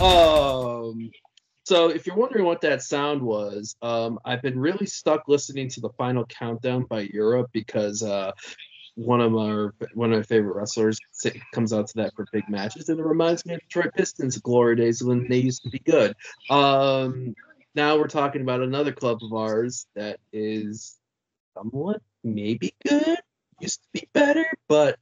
So if you're wondering what that sound was, I've been really stuck listening to the Final Countdown by Europe because one of my favorite wrestlers comes out to that for big matches, and it reminds me of Detroit Pistons' glory days when they used to be good. Now we're talking about another club of ours that is somewhat maybe good, used to be better, but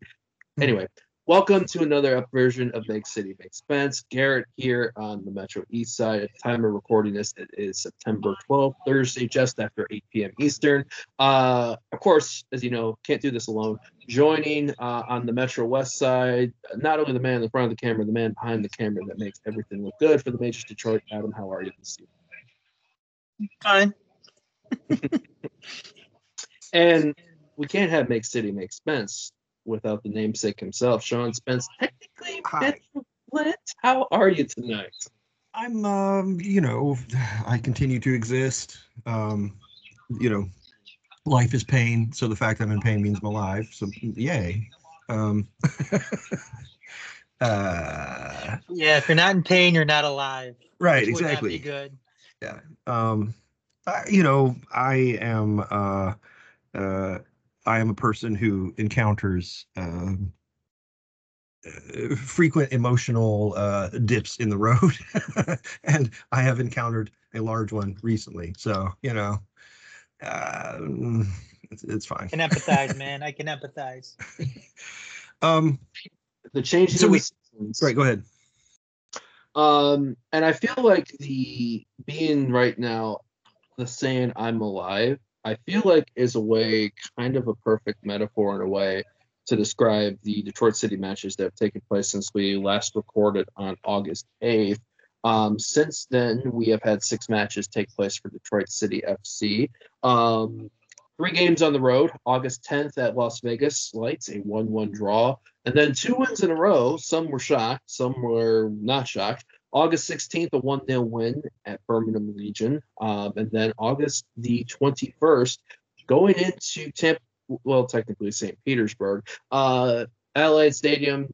anyway. Welcome to another version of Make City Make Spence. Garrett here on the Metro East Side. At the time of recording this, it is September 12th, Thursday, just after 8 p.m. Eastern. Of course, as you know, can't do this alone. Joining on the Metro West Side, not only the man in the front of the camera, the man behind the camera that makes everything look good for the Majors Detroit. Adam, how are you this evening? Fine. And we can't have Make City Make Spence without the namesake himself, Sean Spence. Technically, how are you tonight? I'm, I continue to exist. Life is pain, so the fact that I'm in pain means I'm alive. So, yay. Yeah, if you're not in pain, you're not alive. Right, Which exactly. would not be good. Yeah. I am a person who encounters frequent emotional dips in the road, and I have encountered a large one recently. So, it's fine. I can empathize, man. I can empathize. The change in the seasons. Right, go ahead. And I feel like being right now, the saying "I'm alive," I feel like is a way, kind of a perfect metaphor in a way, to describe the Detroit City matches that have taken place since we last recorded on August 8th. Since then, we have had 6 matches take place for Detroit City FC. 3 games on the road, August 10th at Las Vegas Lights, a 1-1 draw. And then 2 wins in a row. Some were shocked, some were not shocked. August 16th, a 1-0 win at Birmingham Legion. And then August the 21st, going into Tampa, well, technically St. Petersburg, Allied Stadium,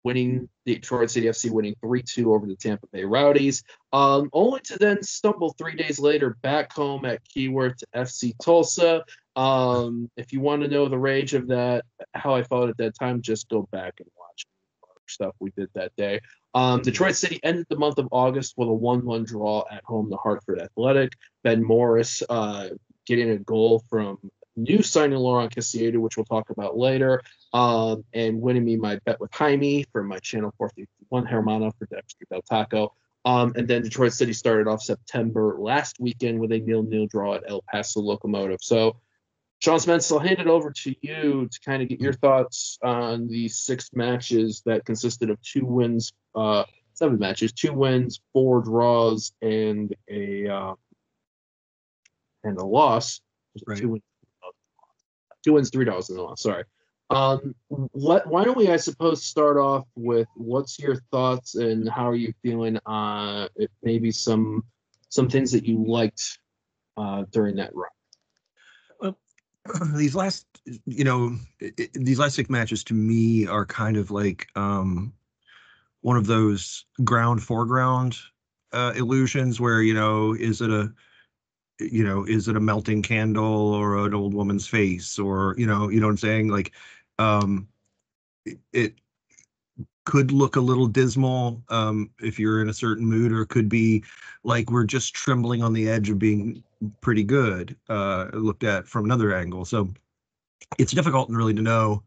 winning the Detroit City FC, winning 3-2 over the Tampa Bay Rowdies, only to then stumble 3 days later back home at Keyworth to FC Tulsa. If you want to know the rage of that, how I felt at that time, just go back and watch stuff we did that day. Detroit City ended the month of August with a 1-1 draw at home to Hartford Athletic. Ben Morris getting a goal from new signing Laurent Cassieda, which we'll talk about later, and winning me my bet with Jaime for my Channel 451 Hermano for Dexter Del Taco. And then Detroit City started off September last weekend with a 0-0 draw at El Paso Locomotive. So, Sean Spence, I'll hand it over to you to kind of get your thoughts on these 6 matches that consisted of 2 wins, 7 matches, 2 wins, 4 draws, and a loss. Right. 2 wins, 3 draws, and a loss. Sorry. Why don't we, I suppose, start off with what's your thoughts and how are you feeling on maybe some things that you liked during that run? Well, these last 6 matches to me are kind of like one of those foreground illusions where, is it a melting candle or an old woman's face, or, you know what I'm saying? Like, it could look a little dismal if you're in a certain mood, or it could be like we're just trembling on the edge of being pretty good, looked at from another angle. So it's difficult really to know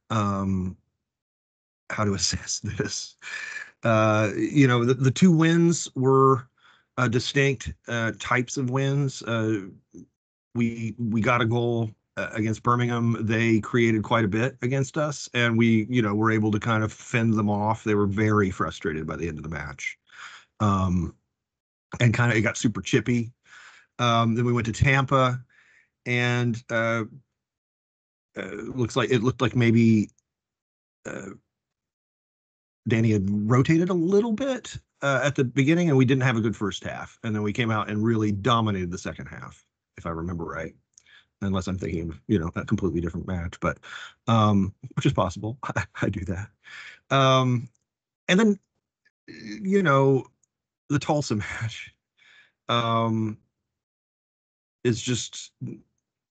how to assess this. The 2 wins were distinct types of wins. We got a goal against Birmingham. They created quite a bit against us, and we were able to kind of fend them off. They were very frustrated by the end of the match, and kind of it got super chippy. Then we went to Tampa, and it looked like maybe Danny had rotated a little bit at the beginning, and we didn't have a good first half. And then we came out and really dominated the second half, if I remember right. Unless I'm thinking of, a completely different match, but which is possible. I do that. And then, the Tulsa match is just,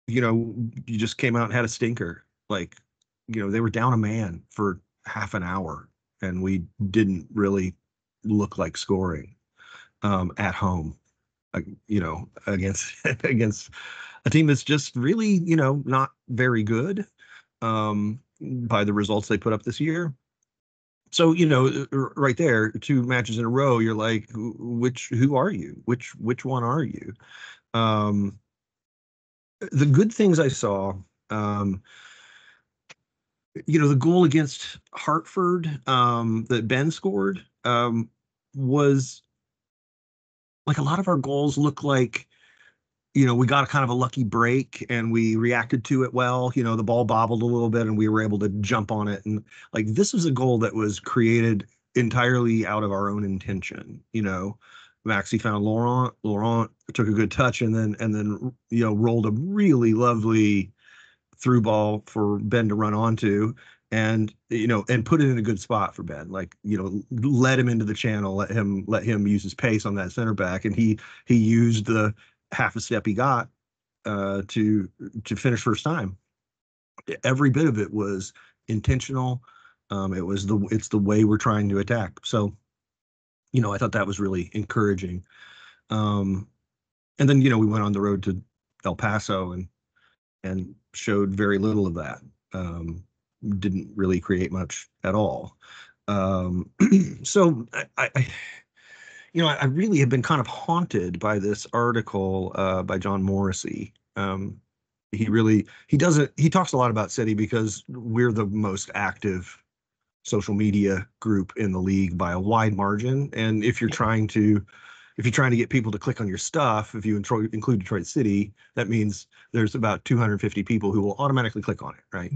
you just came out and had a stinker. Like, they were down a man for half an hour, and we didn't really look like scoring at home, against against a team that's just really, not very good by the results they put up this year. So, right there, 2 matches in a row, you're like, who are you? Which one are you? The good things I saw, the goal against Hartford that Ben scored was like, a lot of our goals look like, we got a kind of a lucky break and we reacted to it well. The ball bobbled a little bit and we were able to jump on it. And like, this was a goal that was created entirely out of our own intention. Maxi found Laurent. Laurent took a good touch and then rolled a really lovely through ball for Ben to run onto, and put it in a good spot for Ben. Like, let him into the channel, let him use his pace on that center back, and he used the half a step he got to finish first time. Every bit of it was intentional. It's the way we're trying to attack. So, I thought that was really encouraging. And then, we went on the road to El Paso and showed very little of that. Didn't really create much at all. So I really have been kind of haunted by this article by John Morrissey. He talks a lot about City because we're the most active social media group in the league by a wide margin. And if you're trying to get people to click on your stuff, if you include Detroit City, that means there's about 250 people who will automatically click on it, right?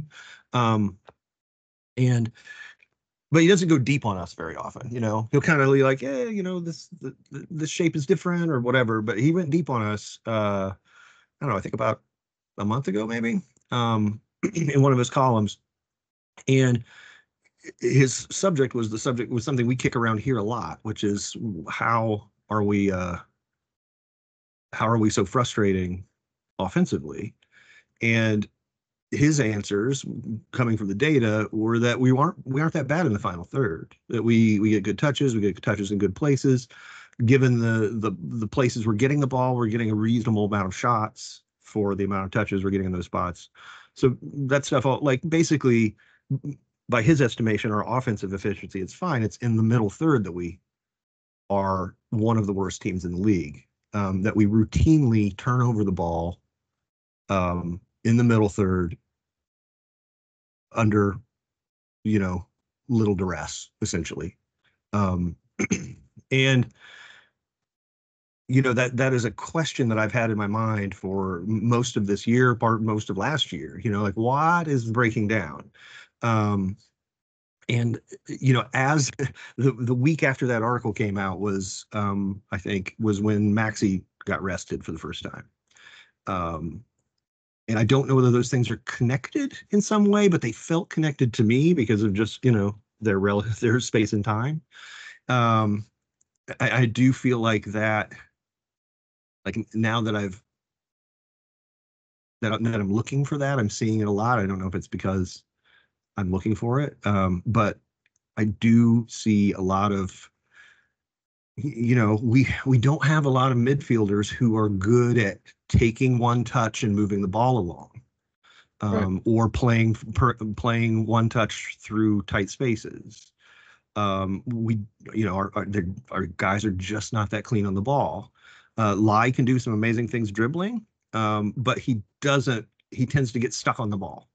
But he doesn't go deep on us very often. He'll kind of be like, this shape is different or whatever. But he went deep on us. I don't know. I think about a month ago, maybe, in one of his columns, and his subject was something we kick around here a lot, which is how are we so frustrating offensively? And his answers, coming from the data, were that we aren't that bad in the final third. That we get good touches, we get good touches in good places. Given the places we're getting the ball, we're getting a reasonable amount of shots for the amount of touches we're getting in those spots. So that stuff, like, basically, by his estimation, our offensive efficiency, it's fine. It's in the middle third that we are one of the worst teams in the league. That we routinely turn over the ball in the middle third under, little duress, essentially. And, that is a question that I've had in my mind for most of this year, most of last year, like, what is breaking down? And, as the week after that article came out was, I think, was when Maxi got rested for the first time. And I don't know whether those things are connected in some way, but they felt connected to me because of just, their space and time. I do feel like that, like, now that I'm looking for that, I'm seeing it a lot. I don't know if it's because I'm looking for it, but I do see a lot of, we don't have a lot of midfielders who are good at taking one touch and moving the ball along, Right. or playing one touch through tight spaces. Our guys are just not that clean on the ball. Lai can do some amazing things dribbling, but he tends to get stuck on the ball.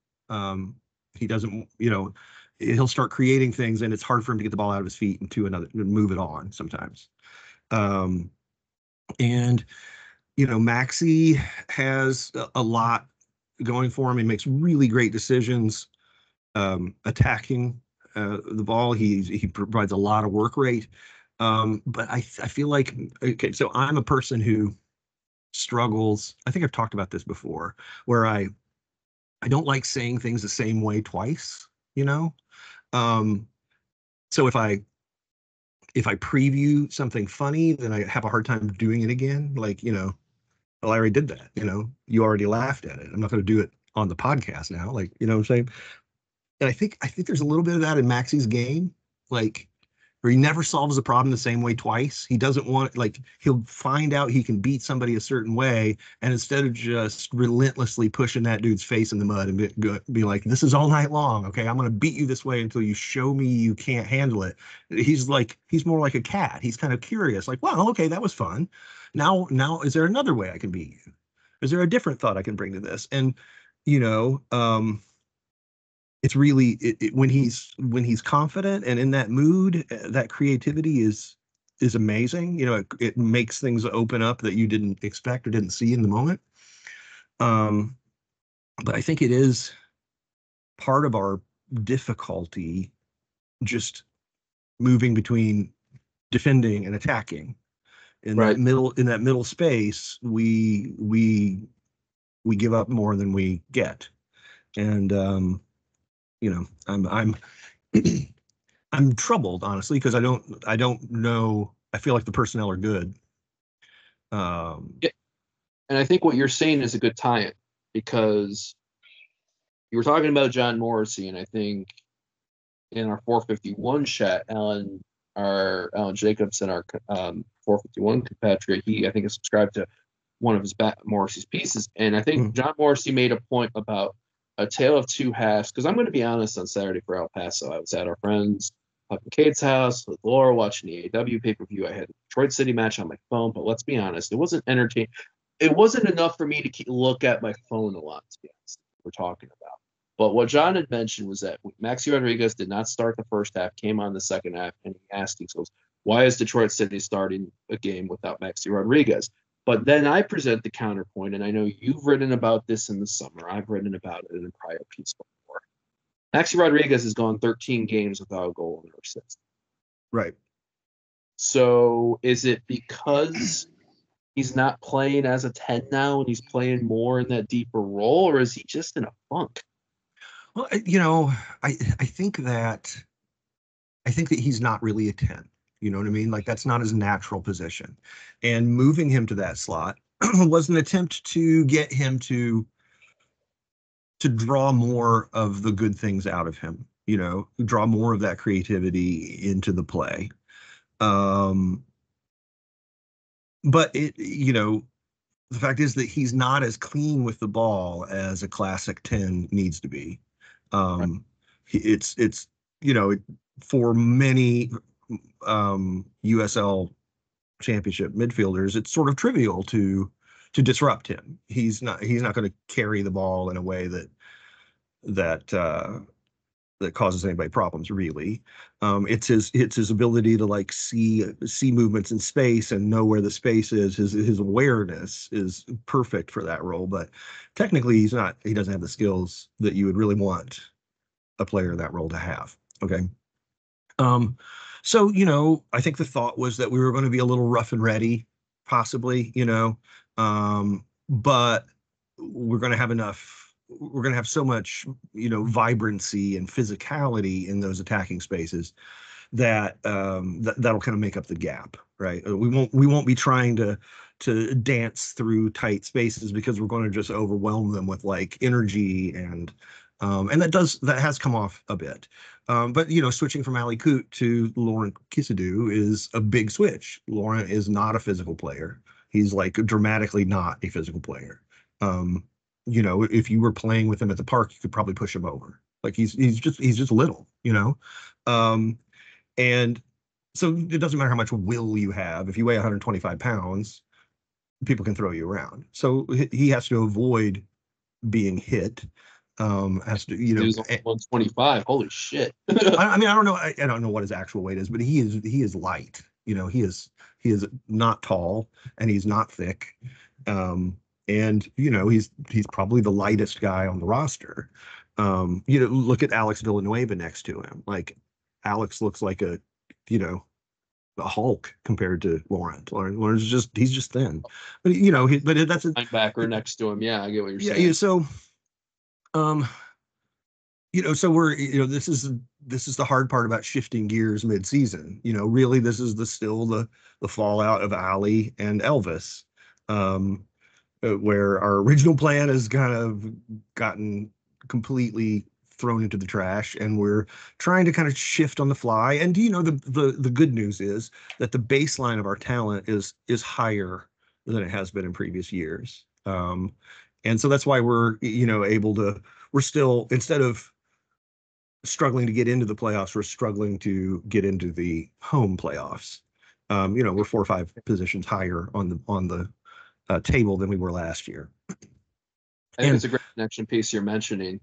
He doesn't, he'll start creating things and it's hard for him to get the ball out of his feet and move it on sometimes. And Maxi has a lot going for him. He makes really great decisions attacking the ball. He provides a lot of work rate. But I feel like, okay, so I'm a person who struggles. I think I've talked about this before, where I don't like saying things the same way twice, So if I preview something funny, then I have a hard time doing it again. Like, well, I already did that. You already laughed at it. I'm not going to do it on the podcast now. Like, what I'm saying? And I think there's a little bit of that in Maxie's game, like where he never solves the problem the same way twice. He doesn't want, like, he'll find out he can beat somebody a certain way, and instead of just relentlessly pushing that dude's face in the mud and be like, this is all night long, okay, I'm going to beat you this way until you show me you can't handle it. He's more like a cat. He's kind of curious, like, wow, okay, that was fun. Now, is there another way I can beat you? Is there a different thought I can bring to this? And, it's really when he's confident and in that mood, that creativity is amazing. It makes things open up that you didn't expect or didn't see in the moment. But I think it is part of our difficulty just moving between defending and attacking. In Right. that middle space, we give up more than we get. And I'm I'm troubled, honestly, because I don't know. I feel like the personnel are good. Yeah. And I think what you're saying is a good tie-in, because you were talking about John Morrissey, and I think in our 451 chat, Alan Jacobson, our 451 compatriot, I think is subscribed to one of Morrissey's pieces, and I think John Morrissey made a point about a tale of two halves. Because I'm going to be honest, on Saturday for El Paso, I was at our friends up in Kate's house with Laura watching the AEW pay-per-view. I had a Detroit City match on my phone, but let's be honest, it wasn't entertaining. It wasn't enough for me to look at my phone a lot, to be honest, we're talking about. But what John had mentioned was that Maxi Rodriguez did not start the first half, came on the second half, and he goes, why is Detroit City starting a game without Maxi Rodriguez? But then I present the counterpoint, and I know you've written about this in the summer. I've written about it in a prior piece before. Maxi Rodriguez has gone 13 games without a goal and no assist. Right. So is it because he's not playing as a 10 now and he's playing more in that deeper role, or is he just in a funk? Well, I think that he's not really a 10. You know what I mean? Like, that's not his natural position. And moving him to that slot was an attempt to get him to draw more of the good things out of him, draw more of that creativity into the play. But the fact is that he's not as clean with the ball as a classic 10 needs to be. Right. It's for many USL Championship midfielders, it's sort of trivial to disrupt him. He's not going to carry the ball in a way that causes anybody problems, really. It's his ability to, like, see movements in space and know where the space is. His awareness is perfect for that role, but technically he doesn't have the skills that you would really want a player in that role to have. Okay. So, I think the thought was that we were going to be a little rough and ready, possibly, but we're going to have so much, vibrancy and physicality in those attacking spaces that that'll kind of make up the gap, right? We won't be trying to dance through tight spaces, because we're going to just overwhelm them with, like, energy, and that has come off a bit. But switching from Ali Coote to Laurent Kissidou is a big switch. Laurent is not a physical player. He's, like, dramatically not a physical player. If you were playing with him at the park, you could probably push him over. Like, he's just little, and so it doesn't matter how much will you have. If you weigh 125 pounds, people can throw you around. So he has to avoid being hit. Has to, He's 125. Holy shit. I mean, I don't know. I don't know what his actual weight is, but he is light. He is not tall, and he's not thick. And he's probably the lightest guy on the roster. Look at Alex Villanueva next to him. Like, Alex looks like a Hulk compared to Laurent. Laurent's he's just thin. But but that's a linebacker next to him. Yeah, I get what you're saying. Yeah, so So this is the hard part about shifting gears mid-season. Really, this is still the fallout of Ali and Elvis, where our original plan has kind of gotten completely thrown into the trash, and we're trying to kind of shift on the fly. And the good news is that the baseline of our talent is higher than it has been in previous years. And so that's why we're able to, we're still, instead of struggling to get into the playoffs, we're struggling to get into the home playoffs. We're 4 or 5 positions higher on the table than we were last year. I think it's a great connection piece you're mentioning.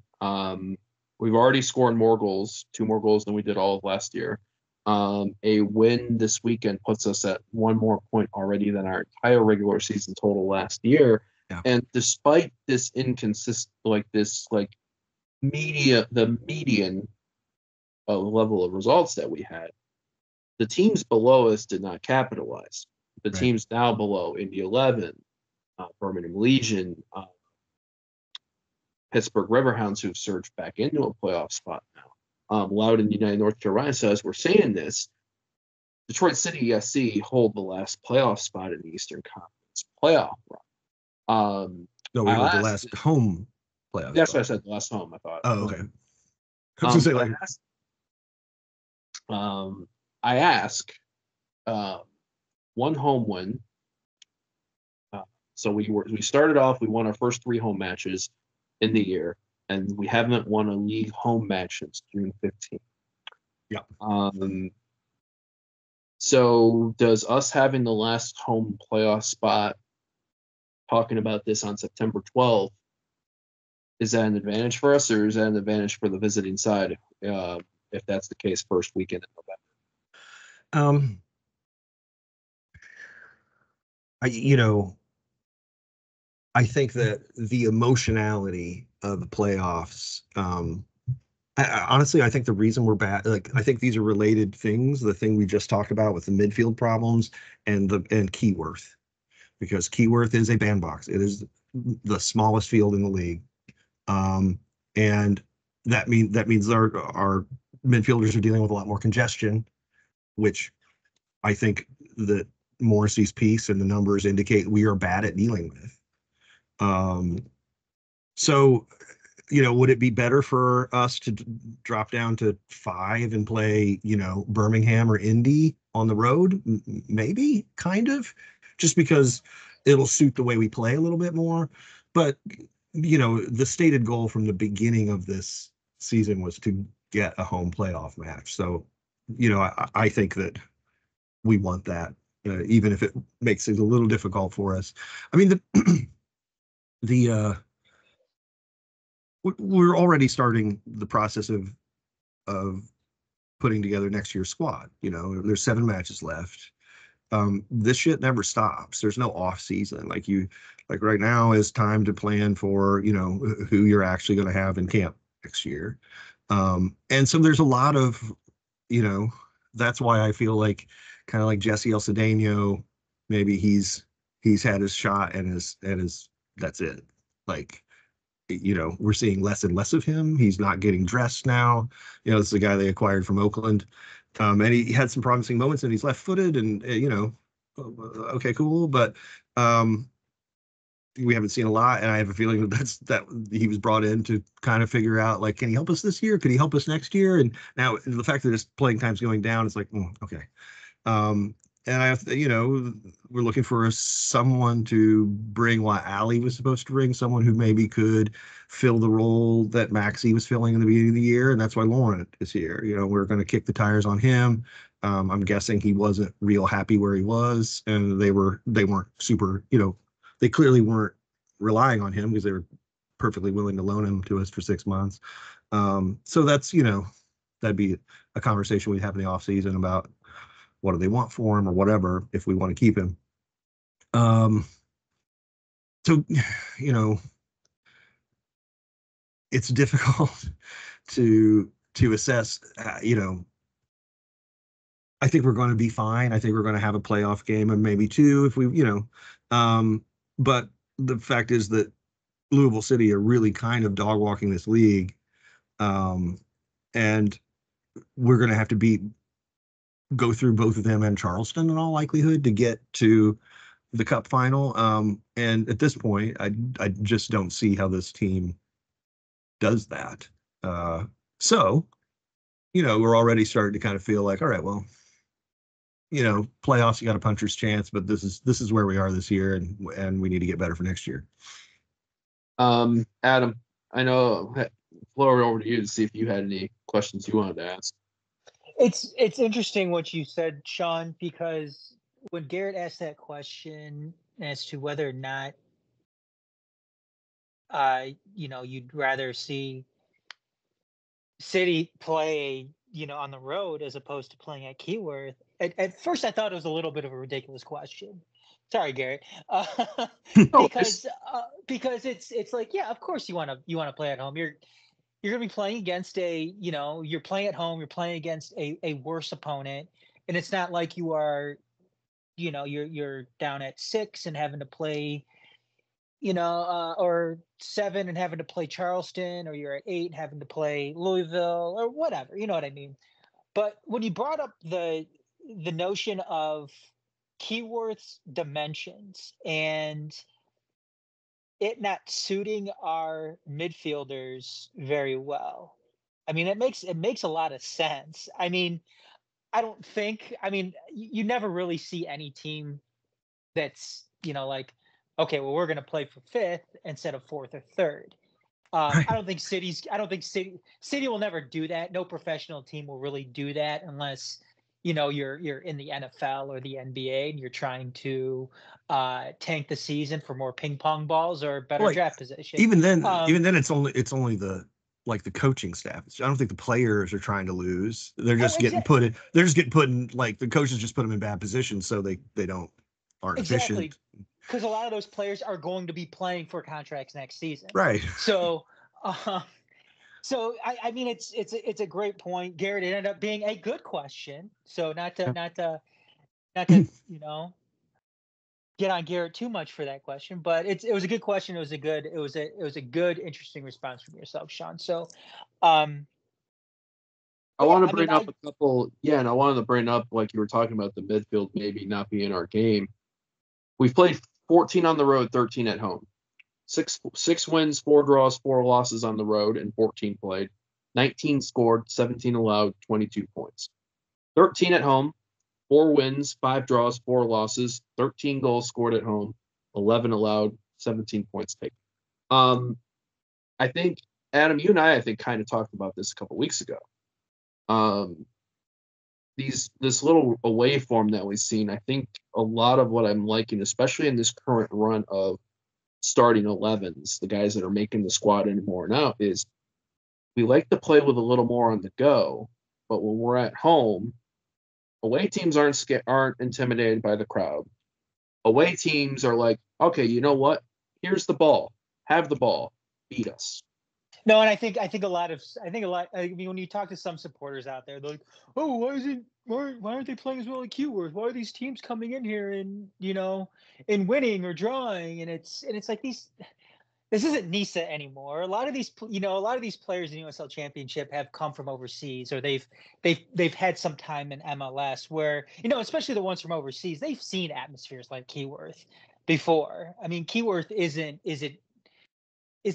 We've already scored more goals, 2 more goals than we did all of last year. A win this weekend puts us at 1 more point already than our entire regular season total last year. Yeah. And despite this median level of results that we had, the teams below us did not capitalize. The teams now below, Indy 11, Birmingham Legion, Pittsburgh Riverhounds, who've surged back into a playoff spot now, Loudoun United North Carolina. So as we're saying this, Detroit City SC hold the last playoff spot in the Eastern Conference playoff run. No, we were the last home playoff. That's what I said, the last home, I thought. Oh, okay. I was going to say, I ask 1 home win. So we started off, we won our first 3 home matches in the year, and we haven't won a league home match since June 15th. Yeah. So does us having the last home playoff spot, talking about this on September 12th, is that an advantage for us, or is that an advantage for the visiting side, if that's the case, first weekend in November? I think that the emotionality of the playoffs, honestly, I think the reason we're bad, I think these are related things. The thing we just talked about with the midfield problems and Keyworth, because Keyworth is a bandbox. It is the smallest field in the league. And that means our midfielders are dealing with a lot more congestion, which I think that Morrissey's piece and the numbers indicate we are bad at dealing with. So, would it be better for us to drop down to 5 and play, Birmingham or Indy on the road? Maybe, kind of, just because it'll suit the way we play a little bit more. But, the stated goal from the beginning of this season was to get a home playoff match. So, I think that we want that, even if it makes it a little difficult for us. I mean, we're already starting the process of putting together next year's squad. There's 7 matches left. This shit never stops. There's no off season. Like right now is time to plan for, who you're actually going to have in camp next year. And so there's a lot of, that's why I feel like kind of like Jesse El Cedeno, maybe he's had his shot and that's it. We're seeing less and less of him. He's not getting dressed now. This is the guy they acquired from Oakland. And he had some promising moments, and he's left-footed, and okay, cool. But we haven't seen a lot, and I have a feeling that he was brought in to kind of figure out, can he help us this year? Could he help us next year? And now the fact that his playing time's going down, it's like, okay. And I have to, we're looking for someone to bring what Ali was supposed to bring, someone who maybe could fill the role that Maxey was filling in the beginning of the year. And that's why Lauren is here. We're going to kick the tires on him. I'm guessing he wasn't real happy where he was, and they weren't super, they clearly weren't relying on him because they were perfectly willing to loan him to us for 6 months. So that's, that'd be a conversation we'd have in the off season about what do they want for him or whatever, if we want to keep him. So, it's difficult to assess, I think we're going to be fine. I think we're going to have a playoff game and maybe 2 if we, but the fact is that Louisville City are really kind of dog walking this league. And we're going to have to go through both of them and Charleston in all likelihood to get to the cup final. And at this point, I just don't see how this team does that. So, we're already starting to kind of feel like, all right, well, playoffs, you got a puncher's chance, but this is where we are this year, and we need to get better for next year. Adam, I know, floor over to you to see if you had any questions you wanted to ask. It's interesting what you said, Sean, because when Garrett asked that question as to whether or not, you'd rather see City play, on the road as opposed to playing at Keyworth. At first, I thought it was a little bit of a ridiculous question. Sorry, Garrett. Because it's like, yeah, of course you want to play at home. You're going to be playing against you're playing at home. You're playing against a worse opponent, and it's not like you are, you're down at 6 and having to play, or 7 and having to play Charleston, or you're at 8 and having to play Louisville or whatever. You know what I mean? But when you brought up the notion of Keyworth's dimensions and it not suiting our midfielders very well, I mean, it makes a lot of sense. I mean, you never really see any team that's, like, okay, well, we're going to play for 5th instead of 4th or 3rd. Right. I don't think City will never do that. No professional team will really do that unless, you're in the NFL or the NBA and you're trying to tank the season for more ping pong balls or better draft position. Even then, it's only the coaching staff. I don't think the players are trying to lose. They're just getting put in. They're just getting put in, like, the coaches just put them in bad positions so they aren't efficient. Because a lot of those players are going to be playing for contracts next season. Right. So, I mean, it's a great point, Garrett. It ended up being a good question. So not to get on Garrett too much for that question, but it was a good question. It was a good, interesting response from yourself, Sean. So, I want to bring up a couple. Yeah, and I wanted to bring up, like you were talking about, the midfield maybe not being our game. We've played 14 on the road, 13 at home. Six wins, 4 draws, 4 losses on the road, and 14 played. 19 scored, 17 allowed, 22 points. 13 at home, 4 wins, 5 draws, 4 losses, 13 goals scored at home, 11 allowed, 17 points taken. I think, Adam, you and I think, kind of talked about this a couple weeks ago. This little away form that we've seen, I think a lot of what I'm liking, especially in this current run of starting 11s, the guys that are making the squad in more now, is we like to play with a little more on the go, but when we're at home, away teams aren't intimidated by the crowd. Away teams are like, okay, you know what? Here's the ball. Have the ball. Beat us. No, and I think a lot. I mean, when you talk to some supporters out there, they're like, "Oh, why aren't they playing as well at Keyworth? Why are these teams coming in here and winning or drawing?" And it's like this isn't NISA anymore. A lot of these players in the USL Championship have come from overseas, or they've had some time in MLS where, especially the ones from overseas, they've seen atmospheres like Keyworth before. I mean, Keyworth isn't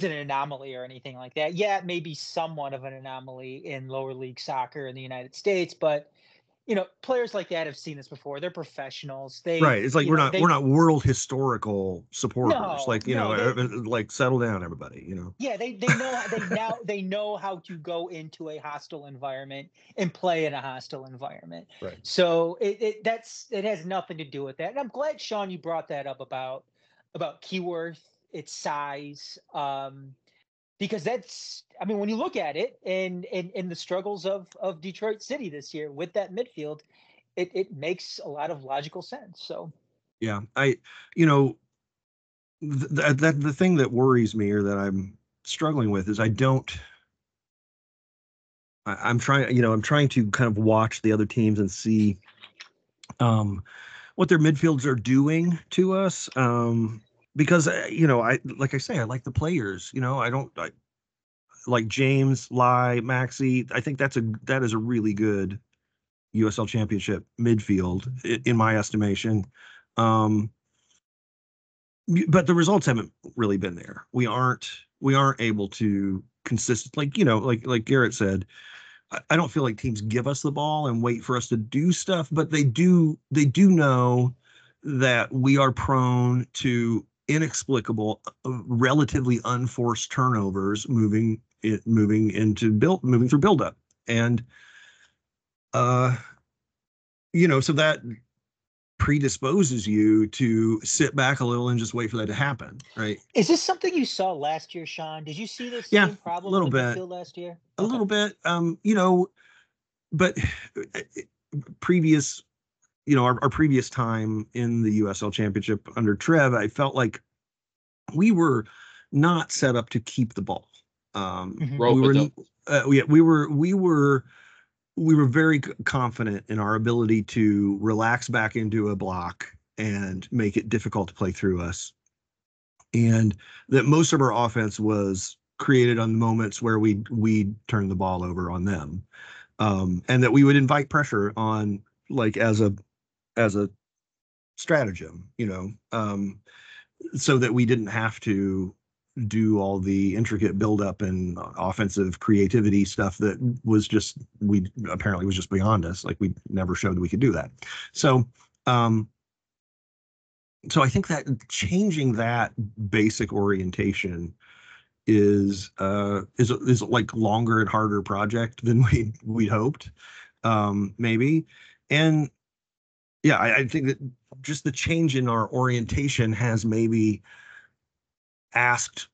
an anomaly or anything like that. Yeah, it may be somewhat of an anomaly in lower league soccer in the United States, but players like that have seen this before. They're professionals. Right. It's like we're not world historical supporters. No, like settle down, everybody. Yeah, they know how to go into a hostile environment and play in a hostile environment. Right. So it has nothing to do with that. And I'm glad, Sean, you brought that up about Keyworth, its size, because when you look at it and the struggles of Detroit City this year with that midfield, it makes a lot of logical sense. So yeah, the thing that worries me, or that I'm struggling with, is I'm trying to kind of watch the other teams and see what their midfields are doing to us. Because I like I say, I like the players. like James, Lai, Maxi, I think that is a really good USL Championship midfield in my estimation. But the results haven't really been there. We aren't able to consistent, like Garrett said. I don't feel like teams give us the ball and wait for us to do stuff, but they do know that we are prone to inexplicable, relatively unforced turnovers moving through buildup. And so that predisposes you to sit back a little and just wait for that to happen, right? Is this something you saw last year, Sean? Did you see this Yeah, same problem a little in the bit. midfield last year? A little bit. But previous, our previous time in the USL Championship under Trev, I felt like we were not set up to keep the ball. We were very confident in our ability to relax back into a block and make it difficult to play through us. And that most of our offense was created on the moments where we turned the ball over on them. And that we would invite pressure on, like, as a stratagem, so that we didn't have to do all the intricate buildup and offensive creativity stuff that was just beyond us. Like, we never showed that we could do that. So I think that changing that basic orientation is like longer and harder project than we'd hoped, maybe. And yeah, I think that just the change in our orientation has maybe asked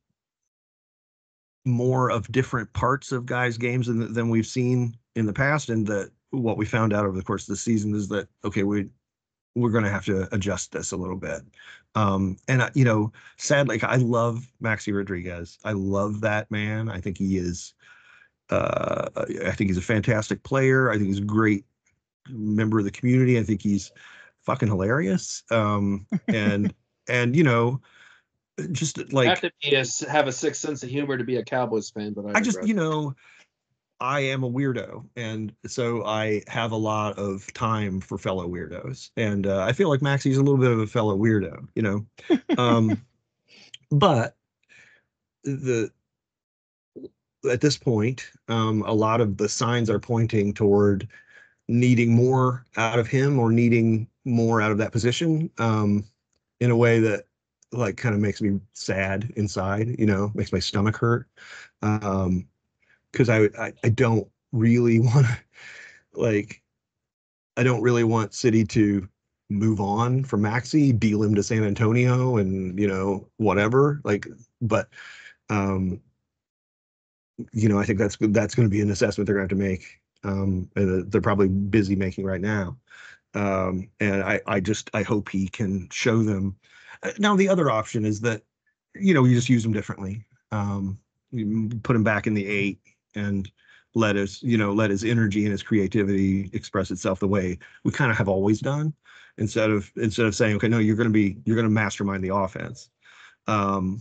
more of different parts of guys' games than we've seen in the past. And that what we found out over the course of the season is that, okay, we're going to have to adjust this a little bit. And sadly, I love Maxi Rodriguez. I love that man. I think he is, I think he's a fantastic player. I think he's a great member of the community. I think he's fucking hilarious. And just like, have a sick sense of humor to be a Cowboys fan, but I just, I am a weirdo, and so I have a lot of time for fellow weirdos, and I feel like Maxi's a little bit of a fellow weirdo, but at this point, a lot of the signs are pointing toward needing more out of him, or needing more out of that position, in a way that, like, kind of makes me sad inside, makes my stomach hurt. Because I don't really want to, like, I don't really want City to move on from Maxi, deal him to San Antonio, and whatever. Like, but I think that's going to be an assessment they're going to have to make, and they're probably busy making right now. And I hope he can show them. Now the other option is that you just use him differently. You put him back in the 8 and let his energy and his creativity express itself the way we kind of have always done, instead of saying, okay, no, you're going to mastermind the offense, and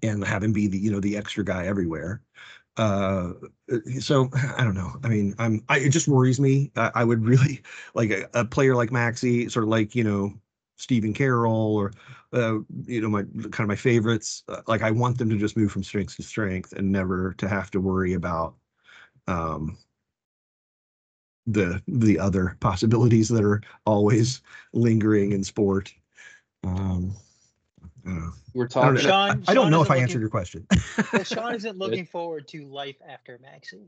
have him be the extra guy everywhere. So I don't know. I mean, it just worries me. I would really like a player like Maxi, sort of like, Stephen Carroll, or my favorites. Like, I want them to just move from strength to strength and never to have to worry about the other possibilities that are always lingering in sport. We're talking. Sean, I don't know if I answered your question. Well, Sean isn't looking forward to life after Maxi.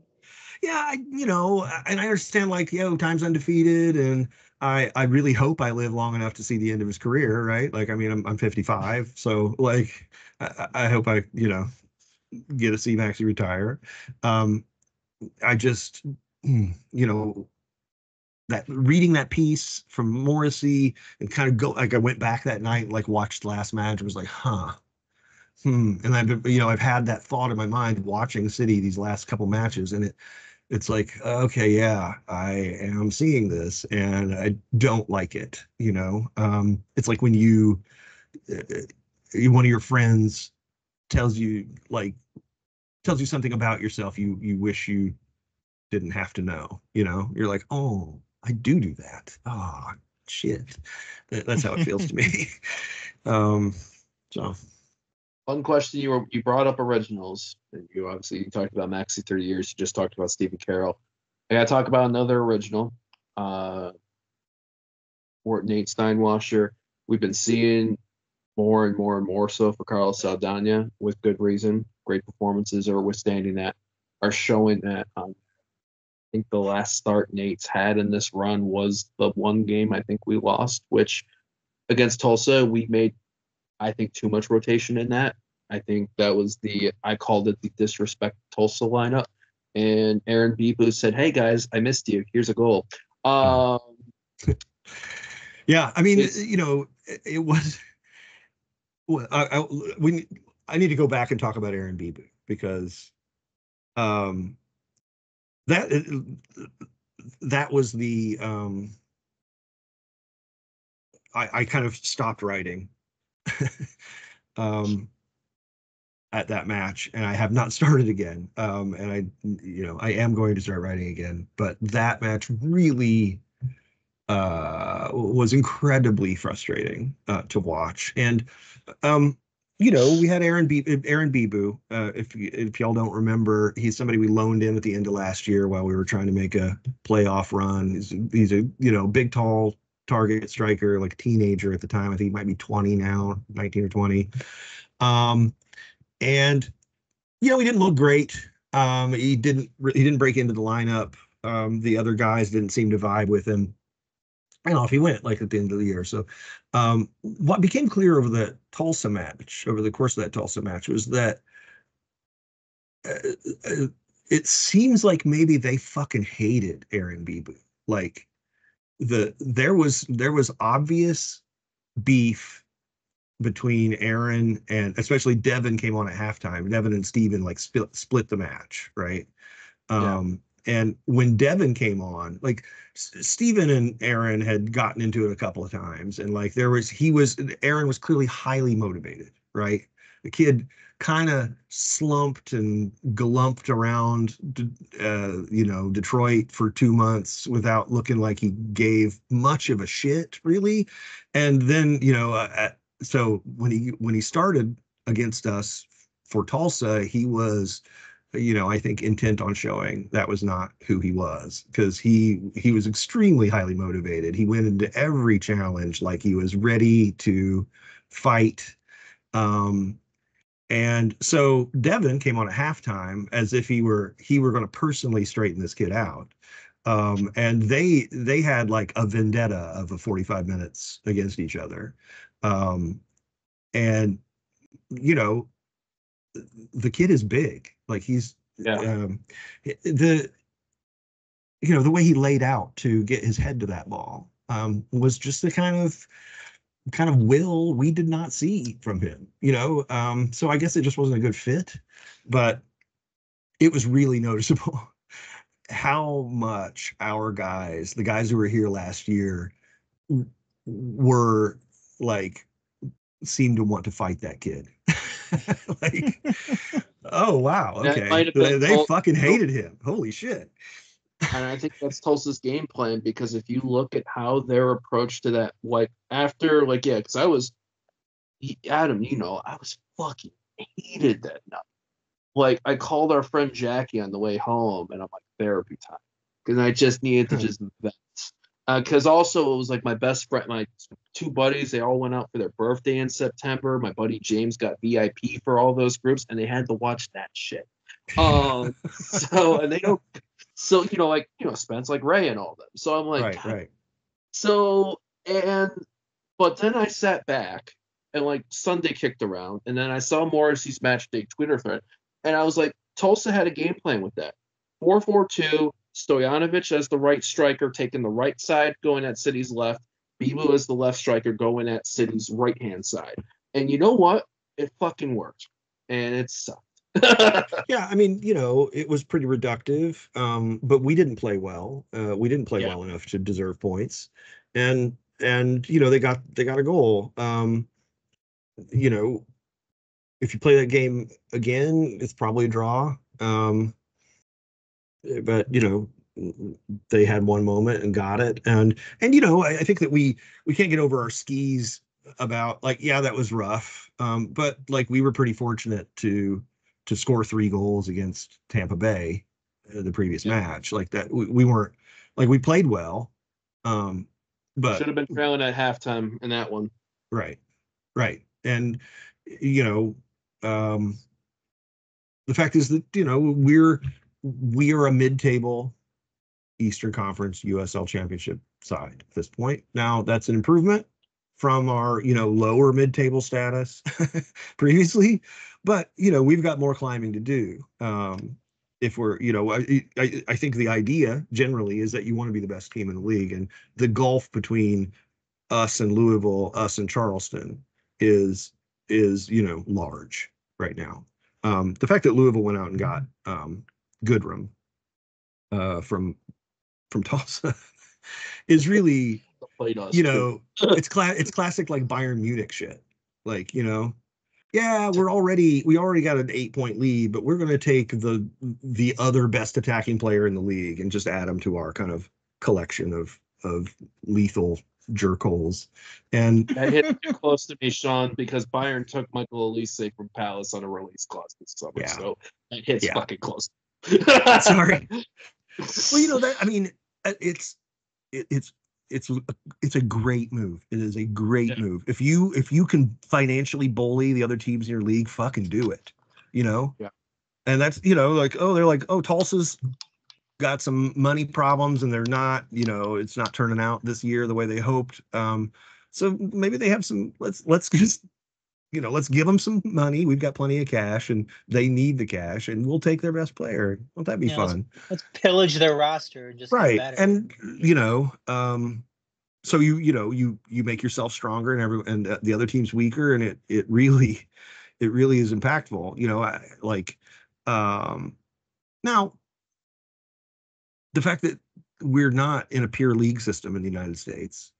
Yeah, and I understand, like, time's undefeated, and I really hope I live long enough to see the end of his career, right? Like, I mean, I'm 55, so, like, I hope I get to see Maxi retire. I just, that reading that piece from Morrissey and kind of I went back that night, like, watched the last match, and was like, and I've had that thought in my mind watching City these last couple matches, and it's like, okay, yeah, I am seeing this, and I don't like it. It's like when one of your friends tells you, like, tells you something about yourself you wish you didn't have to know. You're like, oh, I do that. Oh, shit. That's how it feels to me. So One question, you brought up originals, and you talked about Maxi 30 years. You just talked about Stephen Carroll. I got to talk about another original, Nate Steinwasser. We've been seeing more and more and more so for Carlos Saldana, with good reason. Great performances are withstanding that, are showing that. I think the last start Nate's had in this run was the one game I think we lost, which against Tulsa, we made, I think, too much rotation in that. I think that was I called it the disrespect Tulsa lineup. And Aaron Bibu said, "Hey guys, I missed you. Here's a goal." Yeah, I mean, it was. Well, I need to go back and talk about Aaron Bibu, because that was the I kind of stopped writing at that match, and I have not started again. And I am going to start writing again, but that match really was incredibly frustrating to watch. And we had Aaron Bibu. If y'all don't remember, he's somebody we loaned in at the end of last year while we were trying to make a playoff run. He's a big, tall target striker, like a teenager at the time. I think he might be 20 now, 19 or 20. And he didn't look great. He didn't break into the lineup. The other guys didn't seem to vibe with him. And off he went, like, at the end of the year. So what became clear over the course of that Tulsa match, was that it seems like maybe they fucking hated Aaron Bibu. Like, there was obvious beef between Aaron, and especially Devin came on at halftime. Devin and Steven like split the match, right? Yeah. And when Devin came on, like, Steven and Aaron had gotten into it a couple of times, and like Aaron was clearly highly motivated, right? The kid kind of slumped and glumped around, Detroit for 2 months without looking like he gave much of a shit, really. And then, so when he started against us for Tulsa, he was, I think, intent on showing that was not who he was, because he was extremely highly motivated. He went into every challenge like he was ready to fight. And so Devin came on at halftime as if he were going to personally straighten this kid out. And they had like a vendetta of 45 minutes against each other. And the kid is big. Like, he's the way he laid out to get his head to that ball was just the kind of will we did not see from him. So I guess it just wasn't a good fit, but it was really noticeable how much our guys, the guys who were here last year, were like, seemed to want to fight that kid. Like, oh wow, okay, they fucking hated him. Holy shit. And I think that's Tulsa's game plan, because if you look at how their approach to that, like, after, like, yeah, because Adam, I was fucking hated that night. Like, I called our friend Jackie on the way home, and I'm like, therapy time, because I just needed to just vent. Because also it was like my best friend, my two buddies, they all went out for their birthday in September. My buddy James got VIP for all those groups, and they had to watch that shit. And they don't. So, Spence, like Ray and all them. So I'm like, right. So, but then I sat back, and like Sunday kicked around, and then I saw Morrissey's match day Twitter thread, and I was like, Tulsa had a game plan with that. 4-4-2, Stojanovic as the right striker, taking the right side, going at City's left. Bibu as the left striker, going at City's right-hand side. And you know what? It fucking worked. And it sucked. Yeah, I mean, it was pretty reductive, but we didn't play well. We didn't play well enough to deserve points, and they got a goal. if you play that game again, it's probably a draw. But they had one moment and got it, and I think that we can't get over our skis about, like, yeah, that was rough, but like we were pretty fortunate to score 3 goals against Tampa Bay the previous match. Like that, we weren't, like, we played well, but should have been trailing at halftime in that one. Right, and the fact is that we are a mid-table Eastern Conference USL Championship side at this point. Now that's an improvement from our lower mid-table status previously, but we've got more climbing to do. If we're I think the idea generally is that you want to be the best team in the league, and the gulf between us and Louisville, us and Charleston is large right now. The fact that Louisville went out and got Goodrum from Tulsa is really, it's classic like Bayern Munich shit. Like, yeah, we already got an 8-point lead, but we're going to take the other best attacking player in the league and just add them to our kind of collection of lethal jerk holes. And that hit close to me, Sean, because Bayern took Michael Elise from Palace on a release clause this summer, so that hits fucking close. Sorry. Well, that, I mean, it's a great move. It is a great move. If you can financially bully the other teams in your league, fucking do it. Yeah. And that's like, they're like, Tulsa's got some money problems and they're not, it's not turning out this year the way they hoped. So maybe they have some. Let's just let's give them some money. We've got plenty of cash, and they need the cash, and we'll take their best player. Won't that be fun? Let's pillage their roster and just right. Get better. And so you make yourself stronger, and the other team's weaker, and it really is impactful. Now the fact that we're not in a pure league system in the United States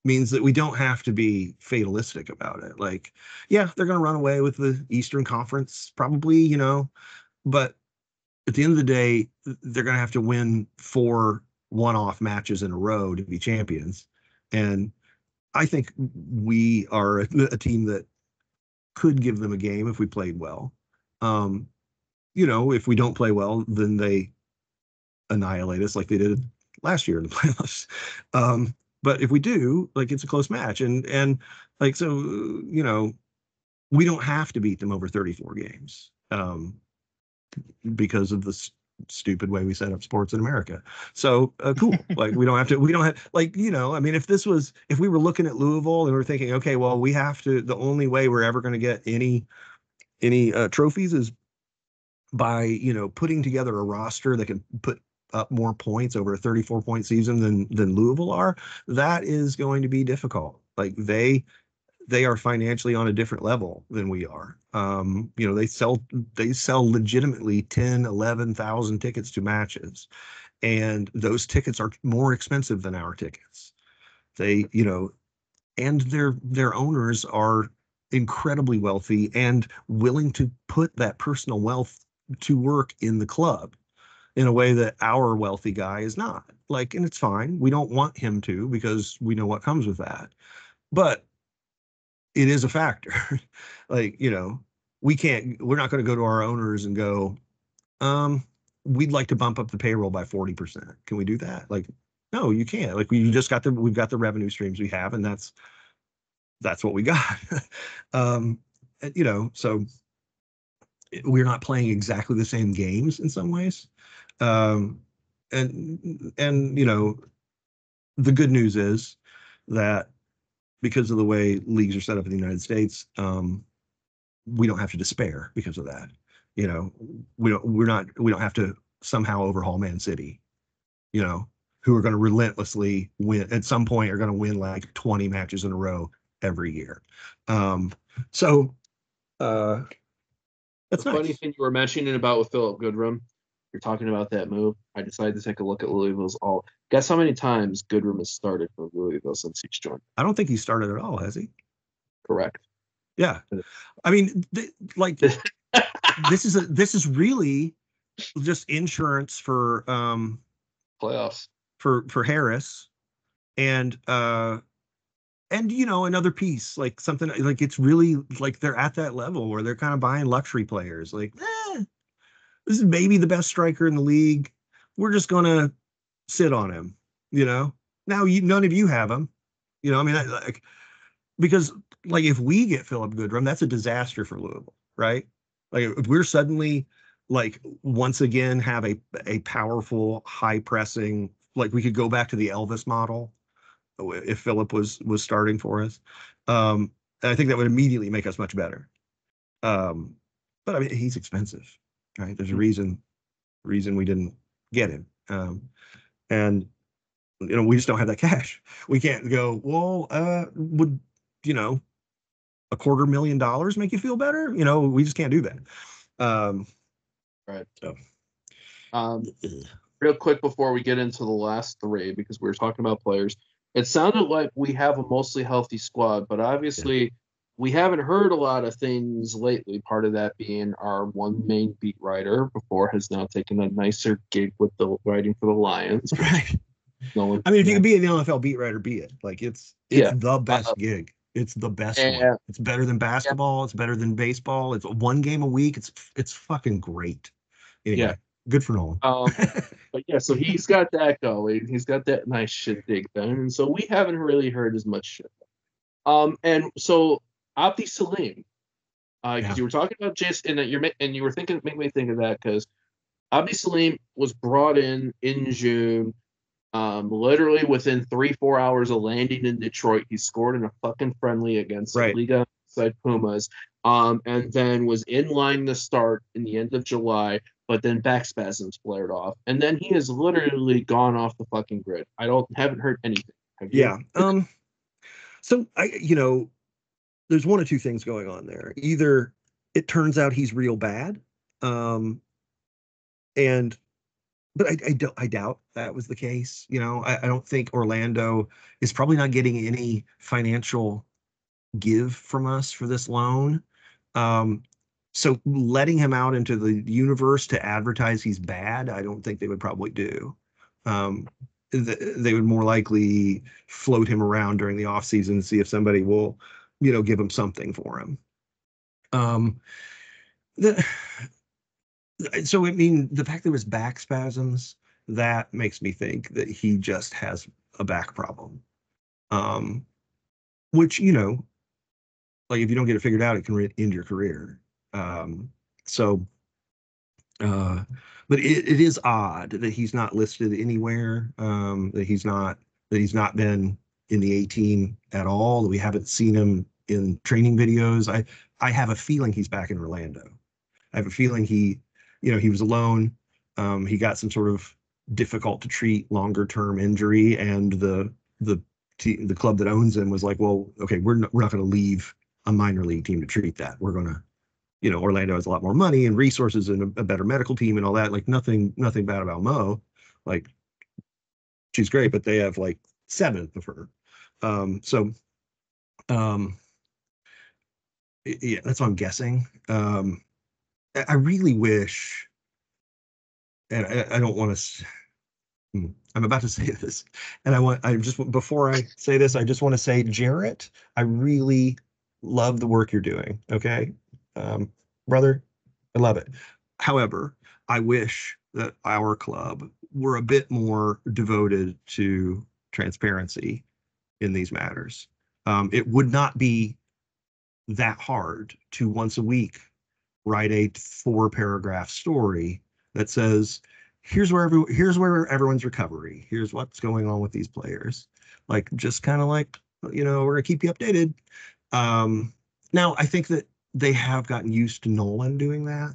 means that we don't have to be fatalistic about it. Like, yeah, they're going to run away with the Eastern Conference, probably, but at the end of the day, they're going to have to win 4 one-off matches in a row to be champions. And I think we are a team that could give them a game if we played well. If we don't play well, then they annihilate us like they did last year in the playoffs. But if we do, like, it's a close match, and like, so we don't have to beat them over 34 games because of the stupid way we set up sports in America. So cool. Like, we don't have like, I mean, if we were looking at Louisville and we're thinking, okay, well, we have to, the only way we're ever going to get any trophies is by putting together a roster that can put up more points over a 34-point season than Louisville are, that is going to be difficult. Like, they are financially on a different level than we are. They sell legitimately 10,000-11,000 tickets to matches, and those tickets are more expensive than our tickets. They, and their owners are incredibly wealthy and willing to put that personal wealth to work in the club in a way that our wealthy guy is not. Like, and it's fine. We don't want him to, because we know what comes with that. But it is a factor. Like, we're not going to go to our owners and go, we'd like to bump up the payroll by 40%. Can we do that? Like, no, you can't. Like, we've got the revenue streams we have, and that's what we got. So we're not playing exactly the same games in some ways. And the good news is that because of the way leagues are set up in the United States, we don't have to despair because of that. We don't have to somehow overhaul Man City, who are going to relentlessly win at some point, are going to win like 20 matches in a row every year. So that's the nice. Funny thing you were mentioning about with Philip Goodrum, you're talking about that move. I decided to take a look at Louisville's all. Guess how many times Goodrum has started for Louisville since he's joined? I don't think he started at all, has he? Correct. Yeah. I mean, like this is really just insurance for Playoffs. for Harris and another piece, like something like it's really like they're at that level where they're kind of buying luxury players. Like, this is maybe the best striker in the league. We're just gonna sit on him, Now none of you have him, I mean, like because like if we get Philip Goodrum, that's a disaster for Louisville, right? Like if we're suddenly like once again have a powerful, high pressing, like we could go back to the Elvis model if Philip was starting for us. And I think that would immediately make us much better. But I mean, he's expensive, right? There's a reason we didn't get him. And we just don't have that cash. We can't go, well, would $250,000 make you feel better? We just can't do that. Right. So, real quick before we get into the last three, because we were talking about players, it sounded like we have a mostly healthy squad, but obviously we haven't heard a lot of things lately. Part of that being our one main beat writer before has now taken a nicer gig with the writing for the Lions. right. No one, I mean, if you can be an NFL beat writer, be it. Like it's yeah. the best gig. It's the best one. It's better than basketball. Yeah. It's better than baseball. It's one game a week. It's fucking great. Anyway, good for Nolan. But yeah, so he's got that going. He's got that nice shit dig done, and so we haven't really heard as much shit. And so Abdi Salim, because you were talking about Jason, and you were thinking, make me think of that because Abdi Salim was brought in June. Literally within 3-4 hours of landing in Detroit, he scored in a fucking friendly against the Liga side Pumas, and then was in line to start in the end of July, but then back spasms flared off, and then he has literally gone off the fucking grid. Haven't heard anything. Have you? Yeah. So there's one or two things going on there. Either it turns out he's real bad, but I doubt that was the case. I don't think Orlando is probably not getting any financial give from us for this loan. So letting him out into the universe to advertise he's bad, I don't think they would probably do. They would more likely float him around during the off season and see if somebody will, give him something for him. So I mean, the fact that it was back spasms, that makes me think that he just has a back problem. Which, like if you don't get it figured out, it can end your career. But it is odd that he's not listed anywhere, that he's not been in the 18 at all, that we haven't seen him in training videos. I have a feeling he's back in Orlando. I have a feeling he was alone. He got some sort of difficult to treat longer term injury, and the club that owns him was like, well, okay, we're not going to leave a minor league team to treat that. We're going to, Orlando has a lot more money and resources and a better medical team and all that. Like nothing bad about Mo. Like she's great, but they have like 7 of her. Yeah, that's what I'm guessing. I really wish, and I don't want to. I'm about to say this, and before I say this, I just want to say, Garret, I really love the work you're doing. Okay, brother, I love it. However, I wish that our club were a bit more devoted to transparency in these matters. It would not be that hard to once a week write a 4-paragraph story that says, here's where everyone's recovery. Here's what's going on with these players. Like, just kind of like, we're gonna keep you updated. Now I think that they have gotten used to Nolan doing that.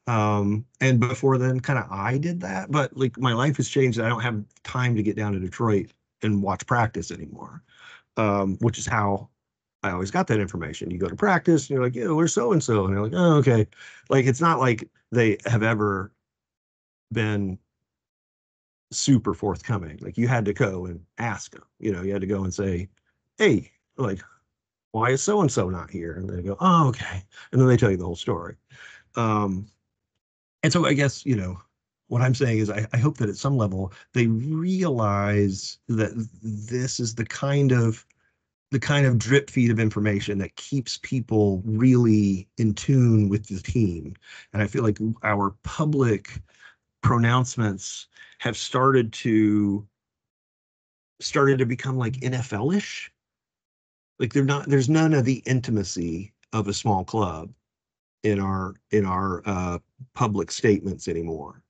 And before then, kind of I did that, but like my life has changed. I don't have time to get down to Detroit and watch practice anymore. Which is how I always got that information. You go to practice and you're like, yeah, we're so and so. And you're like, oh, okay. Like, it's not like they have ever been super forthcoming. Like, you had to go and ask them, you had to go and say, hey, like, why is so and so not here? And they go, oh, okay, and then they tell you the whole story. Um, and so I guess, what I'm saying is I hope that at some level they realize that this is the kind of drip feed of information that keeps people really in tune with the team. And I feel like our public pronouncements have started to become like NFL-ish. Like there's none of the intimacy of a small club in our public statements anymore.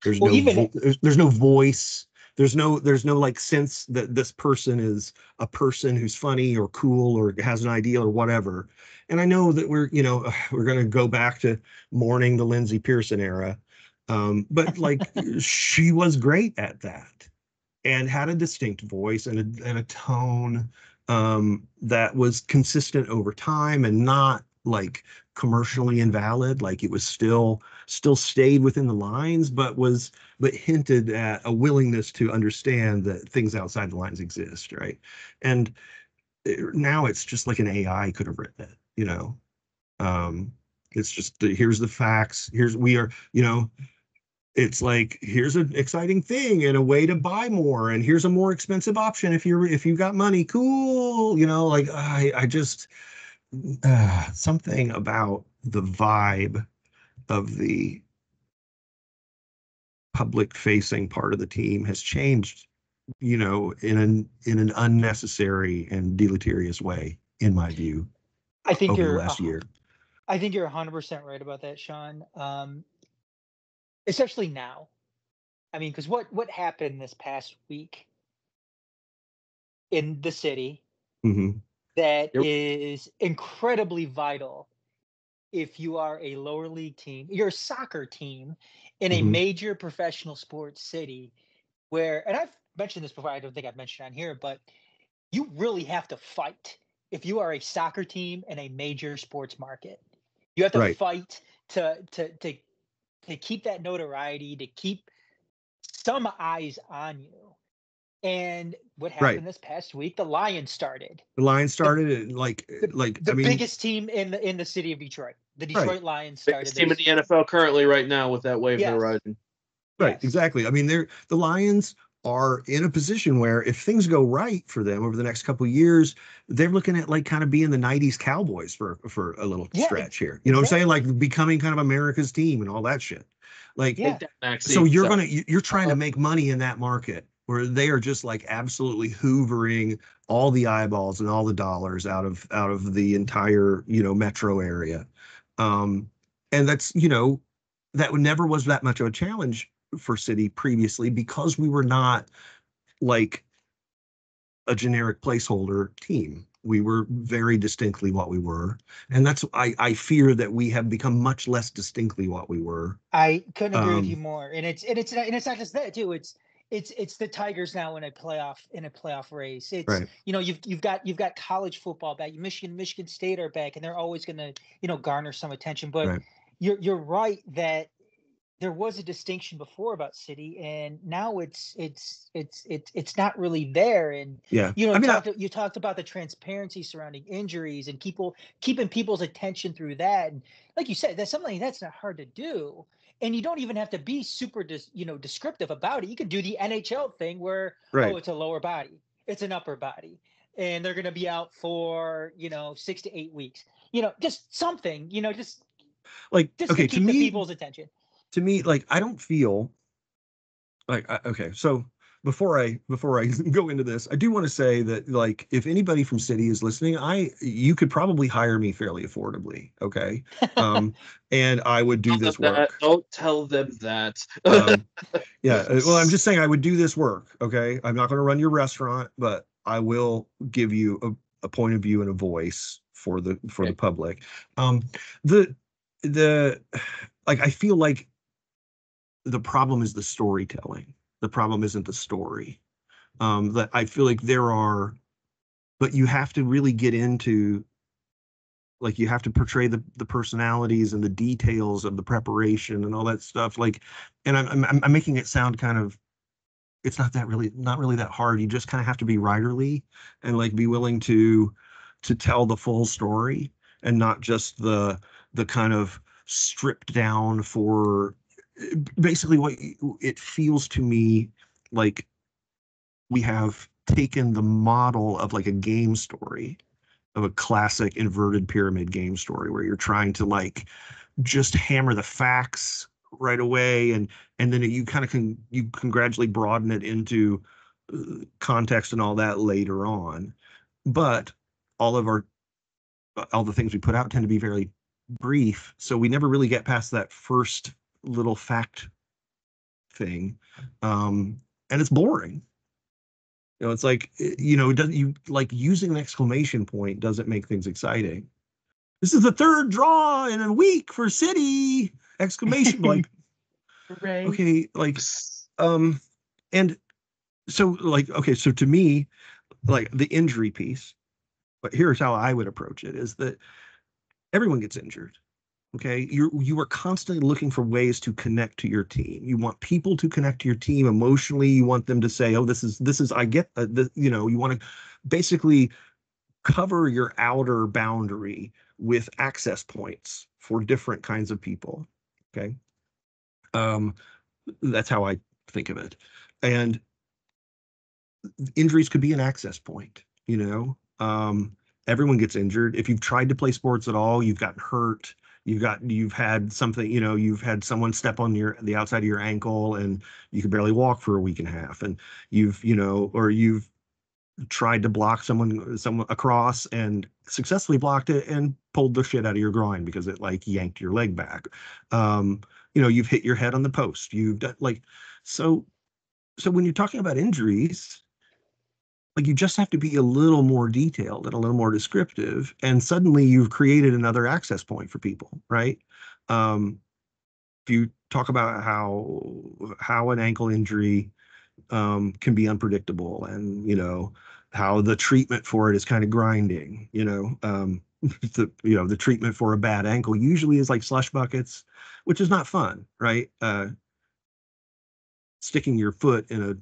There's Well, no even there's no voice. There's no like sense that this person is a person who's funny or cool or has an idea or whatever. And I know that we're going to go back to mourning the Lindsey Pearson era. But like she was great at that and had a distinct voice and a tone that was consistent over time and not like commercially invalid. Like it was still stayed within the lines, but hinted at a willingness to understand that things outside the lines exist, right? And now it's just like an AI could have written it. It's just here's the facts. It's like here's an exciting thing and a way to buy more, and here's a more expensive option if you've got money. Cool, like I just something about the vibe of the public facing part of the team has changed, in an unnecessary and deleterious way, in my view, I think over the you're last year. I think you're 100% right about that, Sean. Especially now. I mean, because what happened this past week in the city Hmm. that Yep. is incredibly vital if you are a lower league team, you're a soccer team in a Hmm. major professional sports city where, and I've mentioned this before, I don't think I've mentioned it on here, but you really have to fight if you are a soccer team in a major sports market. You have to Right. fight to keep that notoriety, to keep some eyes on you. And what Right. happened this past week? The Lions started. The line The started and like the I mean, biggest team in the city of Detroit. The right. Detroit Lions started Biggest their team in the NFL currently right now with that wave they're yes, riding. Right, yes. exactly. I mean, the Lions are in a position where if things go right for them over the next couple of years, they're looking at like kind of being the 90s Cowboys for a little Yeah, stretch here. You know what I'm saying? exactly. Like becoming kind of America's team and all that shit. Like, Take Yeah. that, so Maxie. you're trying to Uh, make money in that market where they are just like absolutely hoovering all the eyeballs and all the dollars out of the entire, metro area. Um, and that never was that much of a challenge for City previously because we were not like a generic placeholder team. We were very distinctly what we were, and I fear that we have become much less distinctly what we were. I couldn't agree with you Um, more. And it's not just that too. It's the Tigers now in a playoff race. It's right, you've got college football back. Michigan State are back, and they're always going to garner some attention. But right, you're right that there was a distinction before about City, and now it's not really there. And yeah. you know, I you mean, talked you talked about the transparency surrounding injuries and keeping people's attention through that. And like you said, that's something that's not hard to do. And you don't even have to be super descriptive about it. You could do the NHL thing where, oh, right, it's a lower body, it's an upper body, and they're going to be out for 6 to 8 weeks. Just something. like Just to okay, to keep the me, people's attention. like I don't feel like okay, so before I go into this, I do want to say that like if anybody from City is listening, you could probably hire me fairly affordably, okay? um and I would do tell them this that. work. Don't tell them that. um yeah, well, I'm just saying I would do this work, okay? I'm not going to run your restaurant, but I will give you a point of view and a voice for the Okay. public. The the like I feel like the problem is the storytelling. The problem isn't the story. That I feel like but you have to really get into, like, you have to portray the personalities and the details of the preparation and all that stuff. Like, and I'm making it sound kind of, it's not really that hard. You just kind of have to be writerly and like be willing to to tell the full story and not just the kind of stripped down for basically what it feels to me like we have taken the model of like a game story, of a classic inverted pyramid game story where you're trying to like just hammer the facts right away, and then you kind of you can gradually broaden it into context and all that later on. But all of all the things we put out tend to be very brief, so we never really get past that first little fact thing, and it's boring. It's like, it doesn't, you like using an exclamation point doesn't make things exciting. This is the third draw in a week for City! Exclamation like, Hooray. okay, like, and so like, okay, so to me, like the injury piece, but here's how I would approach it, is that everyone gets injured. Okay, you are constantly looking for ways to connect to your team. You want people to connect to your team emotionally. You want them to say, "Oh, this is I get this." You want to basically cover your outer boundary with access points for different kinds of people. Okay, that's how I think of it. And injuries could be an access point. Everyone gets injured. If you've tried to play sports at all, you've gotten hurt. You've had something, you've had someone step on the outside of your ankle and you could barely walk for a week and a half. And or you've tried to block someone across and successfully blocked it and pulled the shit out of your groin because it like yanked your leg back. You've hit your head on the post. You've done like, so when you're talking about injuries, like you just have to be a little more detailed and a little more descriptive, and suddenly you've created another access point for people, right? If you talk about how an ankle injury can be unpredictable, and how the treatment for it is kind of grinding, the treatment for a bad ankle usually is like slush buckets, which is not fun, right? Sticking your foot in a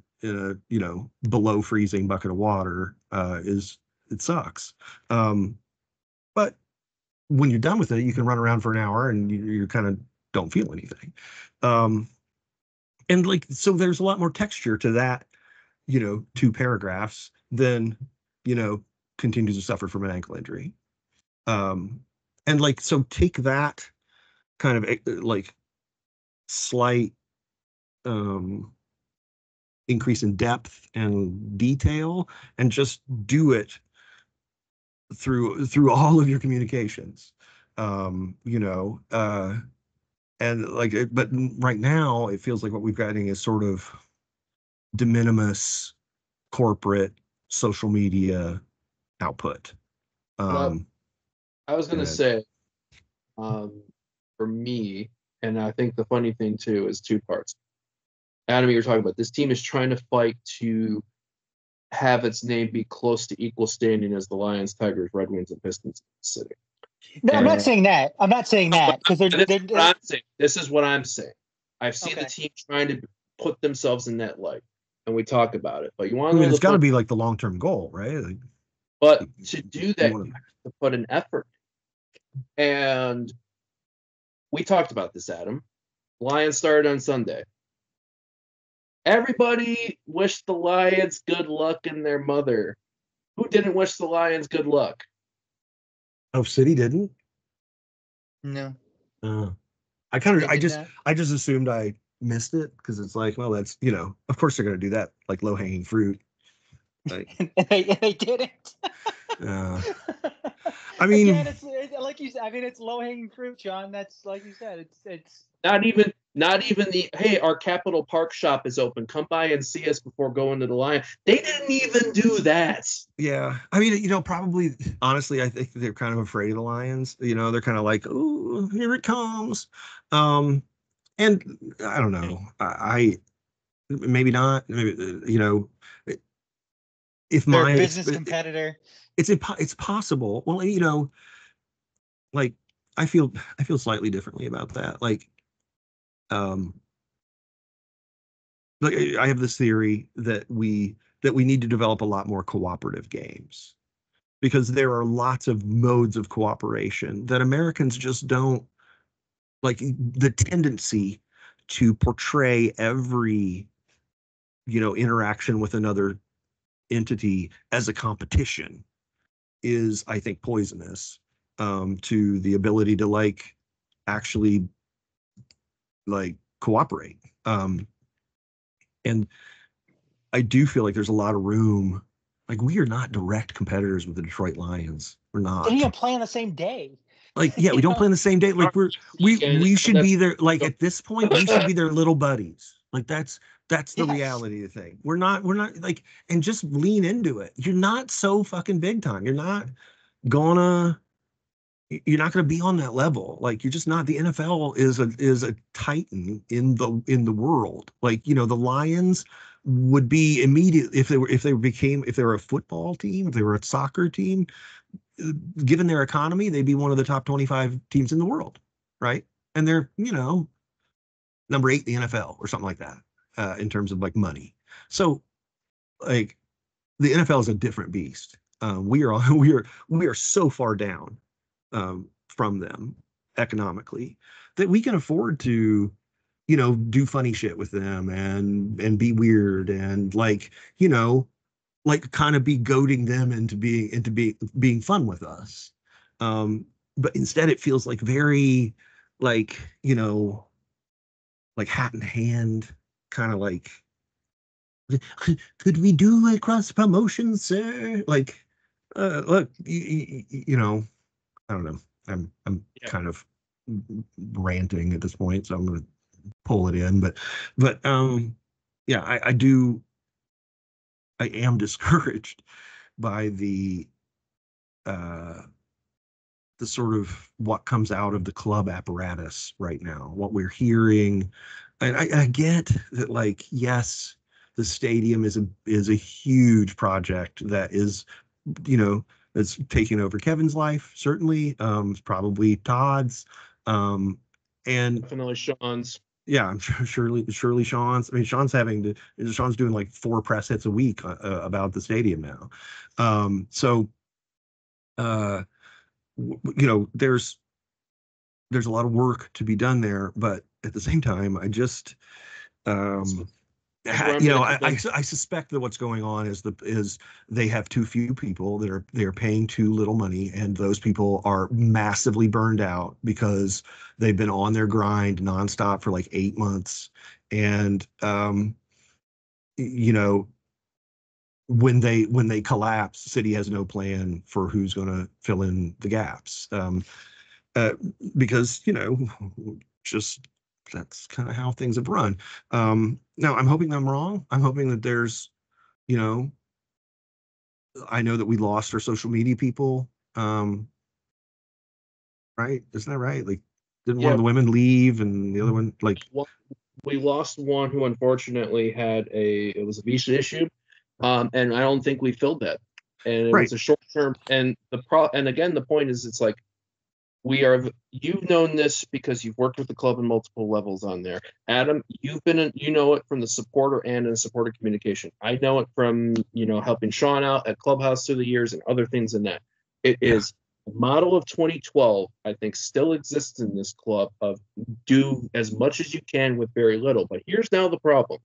below freezing bucket of water it sucks. But when you're done with it, you can run around for an hour and you kind of don't feel anything. And like, so there's a lot more texture to that, 2 paragraphs than, continues to suffer from an ankle injury. And like, so take that kind of like slight increase in depth and detail and just do it through all of your communications. And like, but right now it feels like what we've gotten is sort of de minimis corporate social media output. I was going to say, for me, and I think the funny thing too is 2 parts. Adam, you're talking about this team is trying to fight to have its name be close to equal standing as the Lions, Tigers, Red Wings, and Pistons in the city. No, I'm not saying that. I'm not saying that because this is what I'm saying. I've seen the team trying to put themselves in that light, and we talk about it. But you want to? It's got to be like the long-term goal, right? Like, but to do that, you have to put an effort. And we talked about this, Adam. Lions started on Sunday. Everybody wished the Lions good luck in their mother. Who didn't wish the Lions good luck? Oh, City didn't? No. I just assumed I missed it because it's like, well, that's, of course they're going to do that, like low-hanging fruit. Like, they didn't. I mean, again, it's like you said. I mean, it's low-hanging fruit, John. That's like you said. It's not even the, hey, our Capitol Park shop is open. Come by and see us before going to the Lions. They didn't even do that. Yeah. I mean, probably, honestly, I think they're kind of afraid of the Lions. They're kind of like, oh, here it comes. And I don't know. I maybe not. Maybe, if they're my a business competitor. It's possible. Well, like I feel slightly differently about that. Like I have this theory that we need to develop a lot more cooperative games because there are lots of modes of cooperation that Americans just don't like. The tendency to portray every, interaction with another entity as a competition is, I think, poisonous to the ability to actually cooperate. And I do feel like there's a lot of room. Like, we are not direct competitors with the Detroit Lions. We're not. They didn't even play on the same day. Yeah, we don't play on the same day. Like, we should be there. Like, at this point, we should be their little buddies. Like, that's the reality of the thing. We're not and just lean into it. You're not so fucking big time. You're not gonna be on that level. Like, you're just not. The NFL is a titan in the world. Like, the Lions would be immediate if they were a football team, if they were a soccer team, given their economy, they'd be one of the top 25 teams in the world, right? And they're, number 8 in the NFL or something like that, in terms of money. So, the NFL is a different beast. We are so far down from them economically that we can afford to, do funny shit with them and be weird and kind of be goading them into being fun with us. But instead it feels very hat in hand, kind of could we do a cross promotion, sir? Look, I don't know. I'm kind of ranting at this point, so I'm going to pull it in. But yeah, I am discouraged by the sort of what comes out of the club apparatus right now, what we're hearing. And I get that, yes, the stadium is a huge project that is, it's taking over Kevin's life, certainly. It's probably Todd's, and definitely Sean's. Yeah, I'm sure surely Sean's. I mean, Sean's doing 4 press hits a week about the stadium now. So, there's a lot of work to be done there, but at the same time, I just, I suspect that what's going on is they have too few people they're paying too little money, and those people are massively burned out because they've been on their grind nonstop for 8 months, and when they collapse, City has no plan for who's going to fill in the gaps, because just that's kind of how things have run. Now I'm hoping I'm wrong. I'm hoping that there's, I know that we lost our social media people, right? Isn't that right? Didn't one of the women leave and the other one Well, we lost one who unfortunately had it was a visa issue, and I don't think we filled that, and it was a short term. And again, the point is, it's you've known this because you've worked with the club in multiple levels on there. Adam, you've been you know it from the supporter and in the supporter communication. I know it from, helping Sean out at Clubhouse through the years and other things in that. It is a model of 2012, I think, still exists in this club of do as much as you can with very little. But here's now the problem.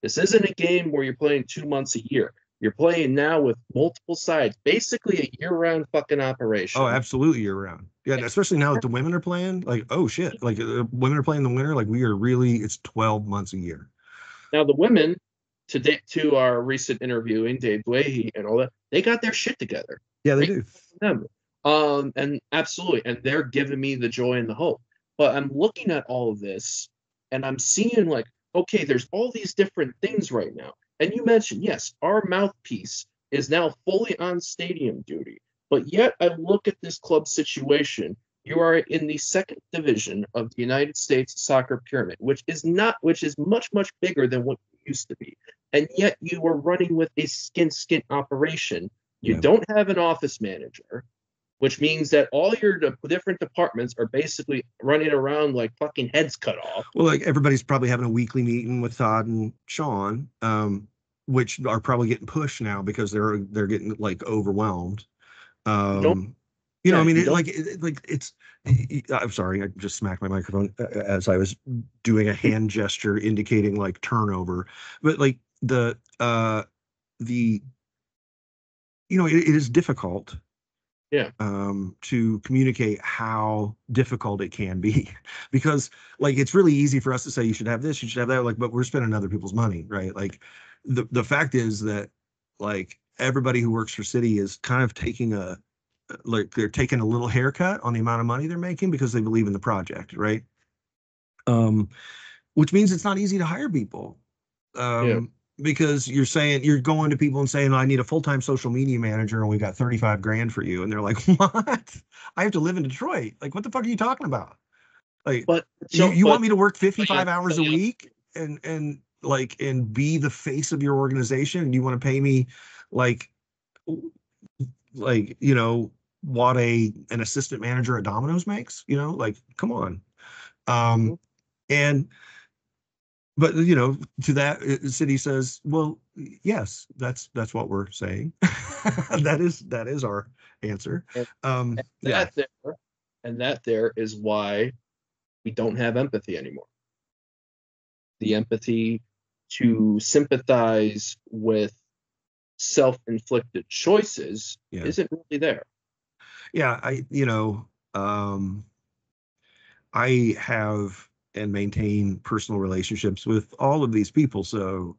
This isn't a game where you're playing 2 months a year. You're playing now with multiple sides, basically a year-round fucking operation. Oh, absolutely year-round. Yeah, especially now that the women are playing. Oh shit! Women are playing the winter. We are really. It's 12 months a year. Now the women, to our recent interviewing, Dave Leahy and all that, they got their shit together. Yeah, they do. Them. And absolutely, and they're giving me the joy and the hope. But I'm looking at all of this, and I'm seeing okay, there's all these different things right now. And you mentioned, yes, our mouthpiece is now fully on stadium duty. But yet I look at this club situation. You are in the 2nd division of the United States soccer pyramid, which is much, much bigger than what it used to be. And yet you are running with a skin operation. You don't have an office manager, which means that all your different departments are basically running around like fucking heads cut off. Well, everybody's probably having a weekly meeting with Todd and Sean, which are probably getting pushed now because they're getting overwhelmed. don't, You know, I yeah, mean, you don't. I'm sorry, I just smacked my microphone as I was doing a hand gesture indicating like turnover, but like the it is difficult Yeah, to communicate how difficult it can be because like it's really easy for us to say you should have this, you should have that, like, but we're spending other people's money, right? Like the fact is that like everybody who works for City is kind of taking a like they're taking a little haircut on the amount of money they're making because they believe in the project, right? Um, which means it's not easy to hire people. yeah. Because you're going to people and saying, I need a full-time social media manager and we got 35 grand for you. And they're like, what? I have to live in Detroit. Like, what the fuck are you talking about? Like, But you want me to work yeah, 55 hours a week and be the face of your organization? And you want to pay me like, what an assistant manager at Domino's makes, like, come on. Um, and but to that City says, well, yes, that's what we're saying. That is our answer. and, and Yeah, that there is why we don't have empathy anymore. The empathy to sympathize with self-inflicted choices yeah, isn't really there. yeah. I have and maintain personal relationships with all of these people, so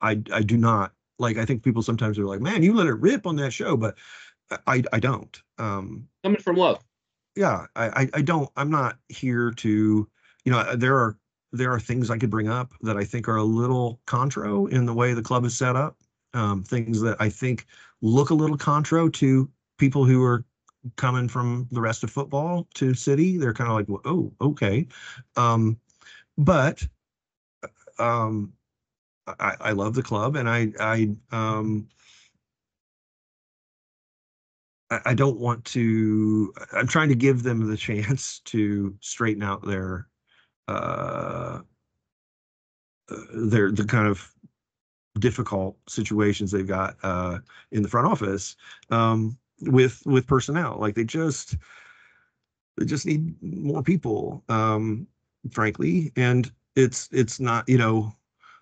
I do not like. I think people sometimes are like, man, you let it rip on that show, but I don't. Coming from love. Yeah, I don't. I'm not here to, there are things I could bring up that I think are a little contro in the way the club is set up. Things that I think look a little contro to people who are coming from the rest of football to City. They're kind of like, well, oh, okay. But um, I love the club, and I don't want to. I'm trying to give them the chance to straighten out uh, the kind of difficult situations they've got in the front office with personnel. Like they just need more people, frankly. And it's not,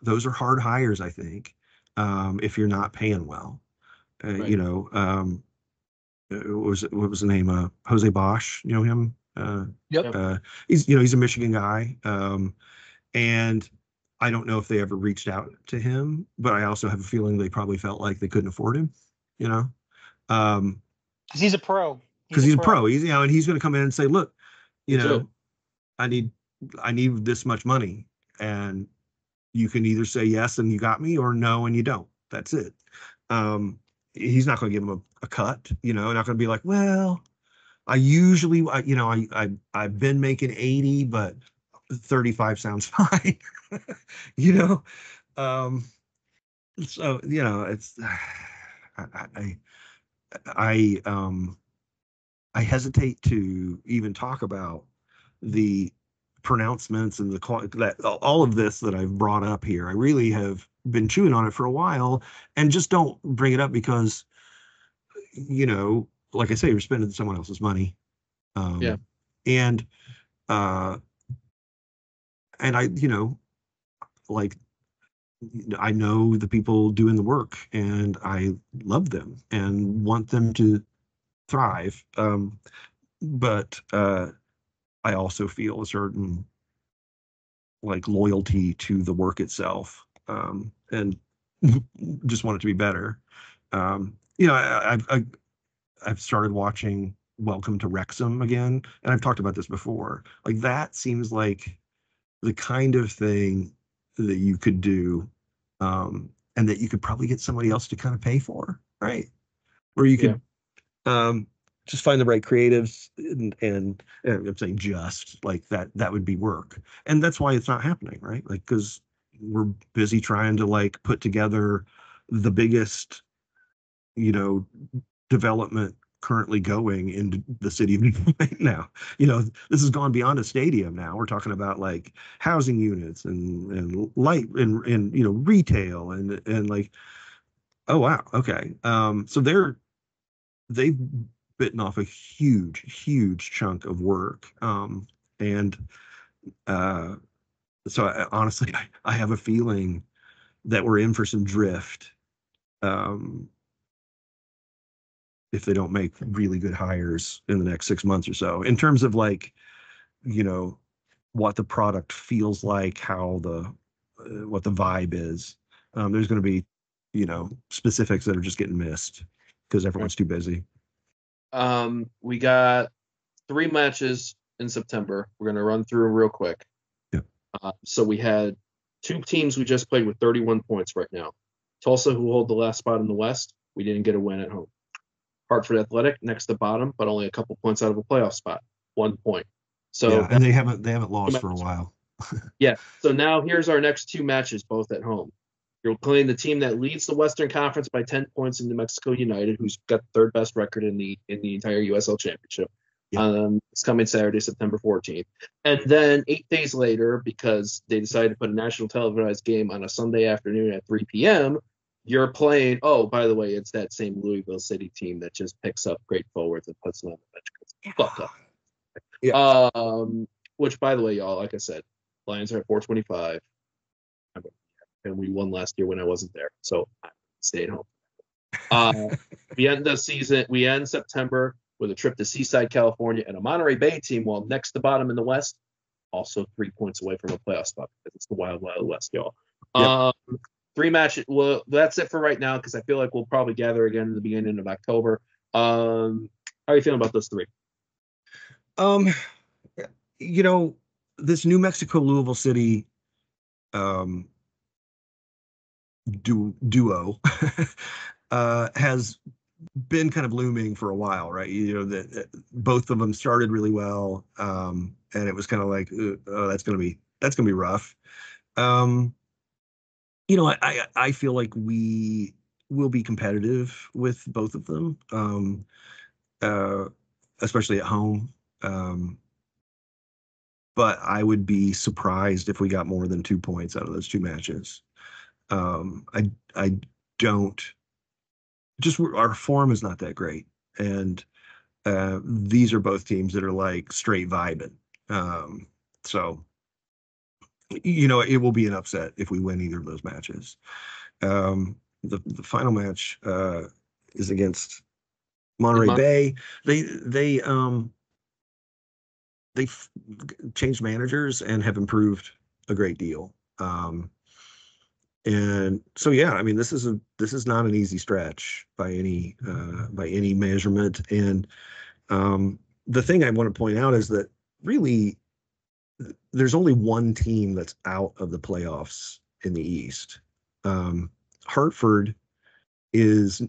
those are hard hires, I think, if you're not paying well. Right. What was the name? Jose Bosch, you know him? Yep. He's a Michigan guy. And I don't know if they ever reached out to him, but I also have a feeling they probably felt like they couldn't afford him, you know? Um, 'Cause he's a pro. because He's a he's a pro. pro. And he's going to come in and say, look, you That's it. know, I need this much money, and you can either say yes and you got me, or no and you don't. That's it. Um, he's not going to give him a cut, not going to be like, well, I usually, I've been making 80, but 35 sounds fine, you know. Um, so it's I I I hesitate to even talk about the pronouncements and that all of this that I've brought up here. I really have been chewing on it for a while and just don't bring it up because, like I say, you're spending someone else's money. Yeah. And uh and like I know the people doing the work and I love them and want them to thrive. But I also feel a certain like loyalty to the work itself, and just want it to be better. I've started watching Welcome to Wrexham again, and I've talked about this before. Like that seems like the kind of thing that you could do, and that you could probably get somebody else to kind of pay for, right? Where you Yeah. could just find the right creatives and I'm saying just like that would be work. And that's why it's not happening, right? Like, because we're busy trying to like put together the biggest, you know, development currently going in the city of Detroit now. This has gone beyond a stadium now. We're talking about like housing units and light and retail and like, oh wow, okay. So they've bitten off a huge chunk of work. And so honestly, I have a feeling that we're in for some drift if they don't make really good hires in the next 6 months or so, in terms of like, what the product feels like, how what the vibe is. There's going to be, specifics that are just getting missed because everyone's too busy. We got 3 matches in September. We're going to run through real quick. Yeah. So we had 2 teams we just played with 31 points right now. Tulsa, who hold the last spot in the West, we didn't get a win at home. Hartford Athletic, next to bottom, but only a couple points out of a playoff spot. 1 point. So yeah, and they haven't lost for a while. Yeah. So now here's our next 2 matches, both at home. You're playing the team that leads the Western Conference by 10 points in New Mexico United, who's got the 3rd best record in the entire USL Championship. Yeah. It's coming Saturday, September 14th. And then 8 days later, because they decided to put a national televised game on a Sunday afternoon at 3 p.m., you're playing, oh, by the way, it's that same Louisville City team that just picks up great forwards and puts them on the bench. Fuck up. Yeah. Which, by the way, y'all, like I said, Lions are at 425. And we won last year when I wasn't there. So I stayed home. We end September with a trip to Seaside, California, and a Monterey Bay team, while next to bottom in the West, also 3 points away from a playoff spot because it's the Wild Wild West, y'all. Yep. 3 matches. Well, that's it for right now because I feel like we'll probably gather again in the beginning of October. How are you feeling about those 3? This New Mexico Louisville City duo has been kind of looming for a while, right? That both of them started really well, and it was kind of like, oh, that's gonna be rough. I feel like we will be competitive with both of them, especially at home. But I would be surprised if we got more than 2 points out of those 2 matches. I don't. Just our form is not that great, and these are both teams that are like straight vibing. So it will be an upset if we win either of those matches. The final match is against Monterey Bay. They've changed managers and have improved a great deal. And so, yeah, I mean, this is not an easy stretch by any measurement. And the thing I want to point out is that really there's only one team that's out of the playoffs in the East. Hartford is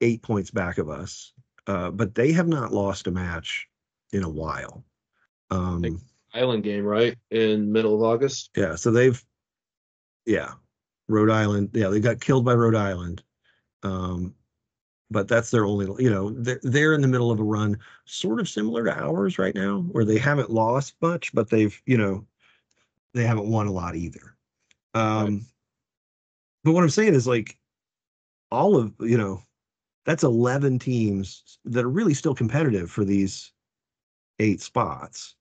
8 points back of us, but they have not lost a match in a while. Island game, right? In middle of August. Yeah. So Rhode Island. Yeah. They got killed by Rhode Island. But that's their only, they're in the middle of a run sort of similar to ours right now, where they haven't lost much, but they haven't won a lot either. Right. But what I'm saying is like all of, that's 11 teams that are really still competitive for these 8 spots.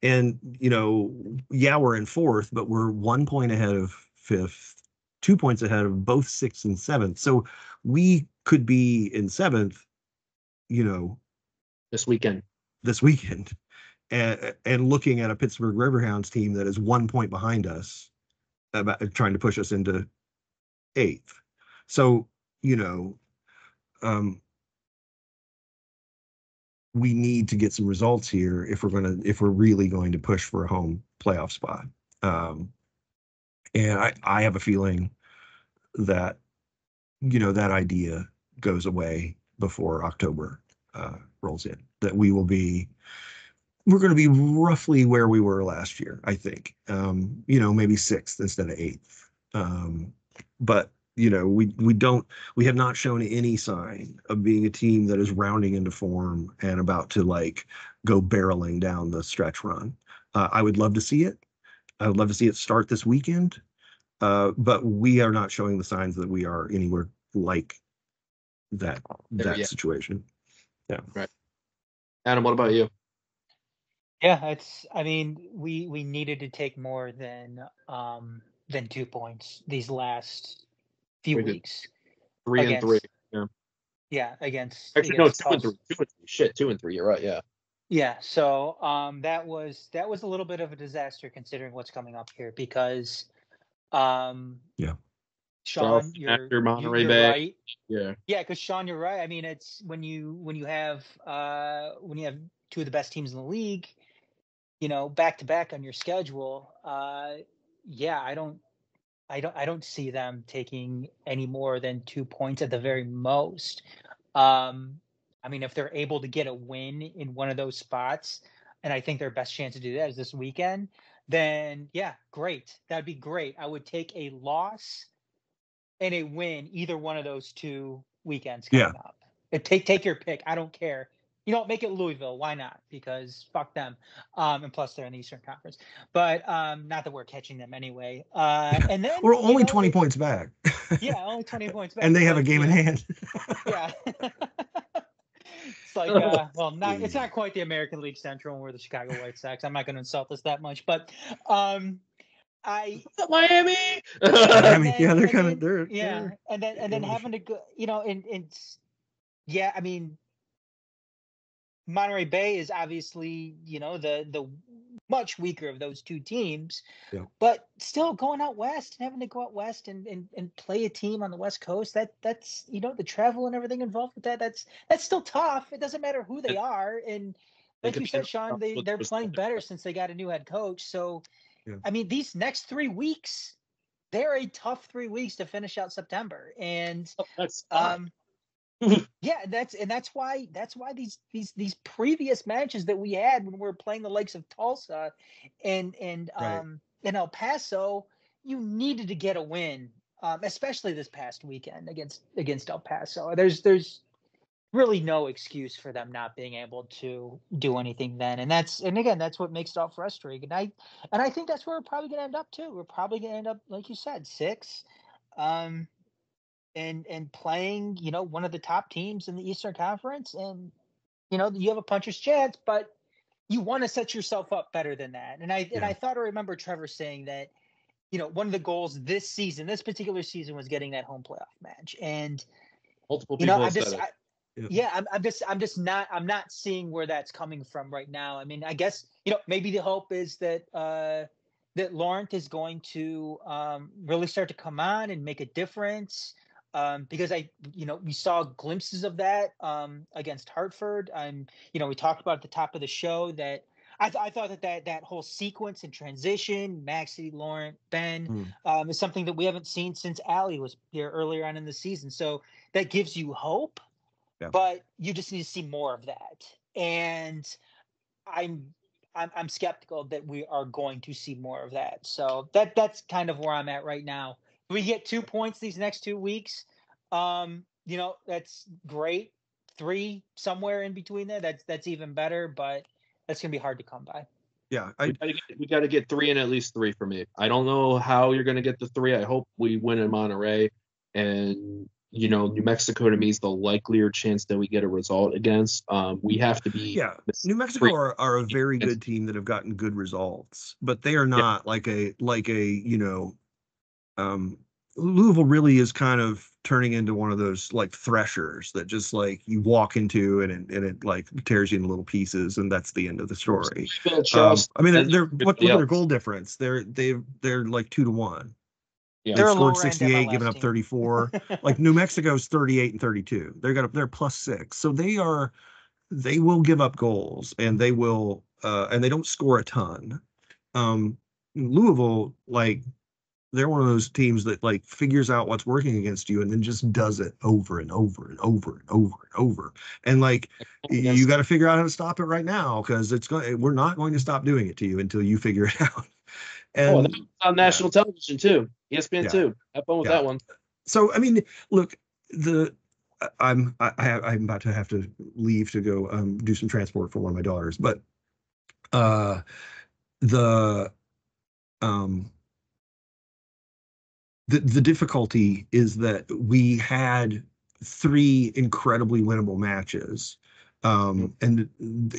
And, we're in 4th, but we're 1 point ahead of 5th, 2 points ahead of both 6th and 7th. So we could be in 7th, this weekend, and looking at a Pittsburgh Riverhounds team that is 1 point behind us, about trying to push us into 8th. So, we need to get some results here if we're really going to push for a home playoff spot. And I have a feeling that, that idea goes away before October rolls in, that we're going to be roughly where we were last year, I think, maybe 6th instead of 8th. But, we have not shown any sign of being a team that is rounding into form and about to like go barreling down the stretch run. I would love to see it. I would love to see it start this weekend. But we are not showing the signs that we are anywhere like that situation. Yeah. Right. Adam, what about you? Yeah, I mean, we needed to take more than 2 points these last few We did weeks 3-3. against Yeah. against Actually, no, against 2-3. tough. 2-3. Shit, 2-3. You're right. Yeah. Yeah, so that was a little bit of a disaster considering what's coming up here because um Yeah. Sean, Charleston after Monterey you're Bay. right. Yeah. Yeah, because Sean, you're right. I mean, it's when you have two of the best teams in the league, back to back on your schedule. Yeah, I don't see them taking any more than 2 points at the very most. I mean, if they're able to get a win in one of those spots, and I think their best chance to do that is this weekend, then yeah, great. That'd be great. I would take a loss and a win either one of those 2 weekends Yeah. coming up. Take your pick. I don't care. Make it Louisville. Why not? Because fuck them. And plus they're in the Eastern Conference. But not that we're catching them anyway. And then We're only 20 points back. Yeah, only 20 points back. And they have but, a game in hand. Yeah. It's like it's not quite the American League Central when we're the Chicago White Sox. I'm not going to insult us that much, but I Miami. Miami, yeah, they're kind of and then having to go, yeah, I mean, Monterey Bay is obviously, the much weaker of those two teams, but still going out west and having to go out west and play a team on the West Coast, that's the travel and everything involved with that's still tough. It doesn't matter who they are. And like you said, Sean, they're playing better since they got a new head coach. So, I mean, these next 3 weeks, they're a tough 3 weeks to finish out September. And that's yeah, that's why these previous matches that we had when we were playing the likes of Tulsa and El Paso, you needed to get a win, especially this past weekend against El Paso. There's really no excuse for them not being able to do anything then, and again that's what makes it all frustrating. And I think that's where we're probably going to end up too. We're probably going to end up, like you said, 6. And playing, one of the top teams in the Eastern Conference, and you have a puncher's chance, but you want to set yourself up better than that. And I thought I remember Trevor saying that, one of the goals this particular season, was getting that home playoff match. And multiple people I'm said just, it. I'm not seeing where that's coming from right now. I mean, I guess maybe the hope is that that Laurent is going to really start to come on and make a difference. Because we saw glimpses of that against Hartford. We talked about at the top of the show that I thought that whole sequence and transition, Maxey, Laurent, Ben, is something that we haven't seen since Allie was here earlier on in the season. So that gives you hope, but you just need to see more of that. And I'm skeptical that we are going to see more of that. So that's kind of where I'm at right now. We get 2 points these next 2 weeks. That's great. 3 somewhere in between there. That's even better, but that's gonna be hard to come by. Yeah, we got to get 3 in at least 3 for me. I don't know how you're going to get the 3. I hope we win in Monterey, and New Mexico to me is the likelier chance that we get a result against. We have to be. Yeah, New Mexico are a very good team that have gotten good results, but they are not like a Louisville really is kind of turning into one of those like threshers that just like you walk into and it like tears you into little pieces, and that's the end of the story. I mean, they're look at their goal difference. They're like 2-1. Yeah. They've scored 68, giving up 34. Like New Mexico's 38 and 32. They're +6. So they will give up goals, and they will and they don't score a ton. Louisville, like, they're one of those teams that like figures out what's working against you and then just does it over and over and over and over and over. And like, you got to figure out how to stop it right now, because we're not going to stop doing it to you until you figure it out. And that's on national television too, ESPN too. Have fun with that one. So I mean, look, I'm about to have to leave to go do some transport for one of my daughters, but the difficulty is that we had 3 incredibly winnable matches, And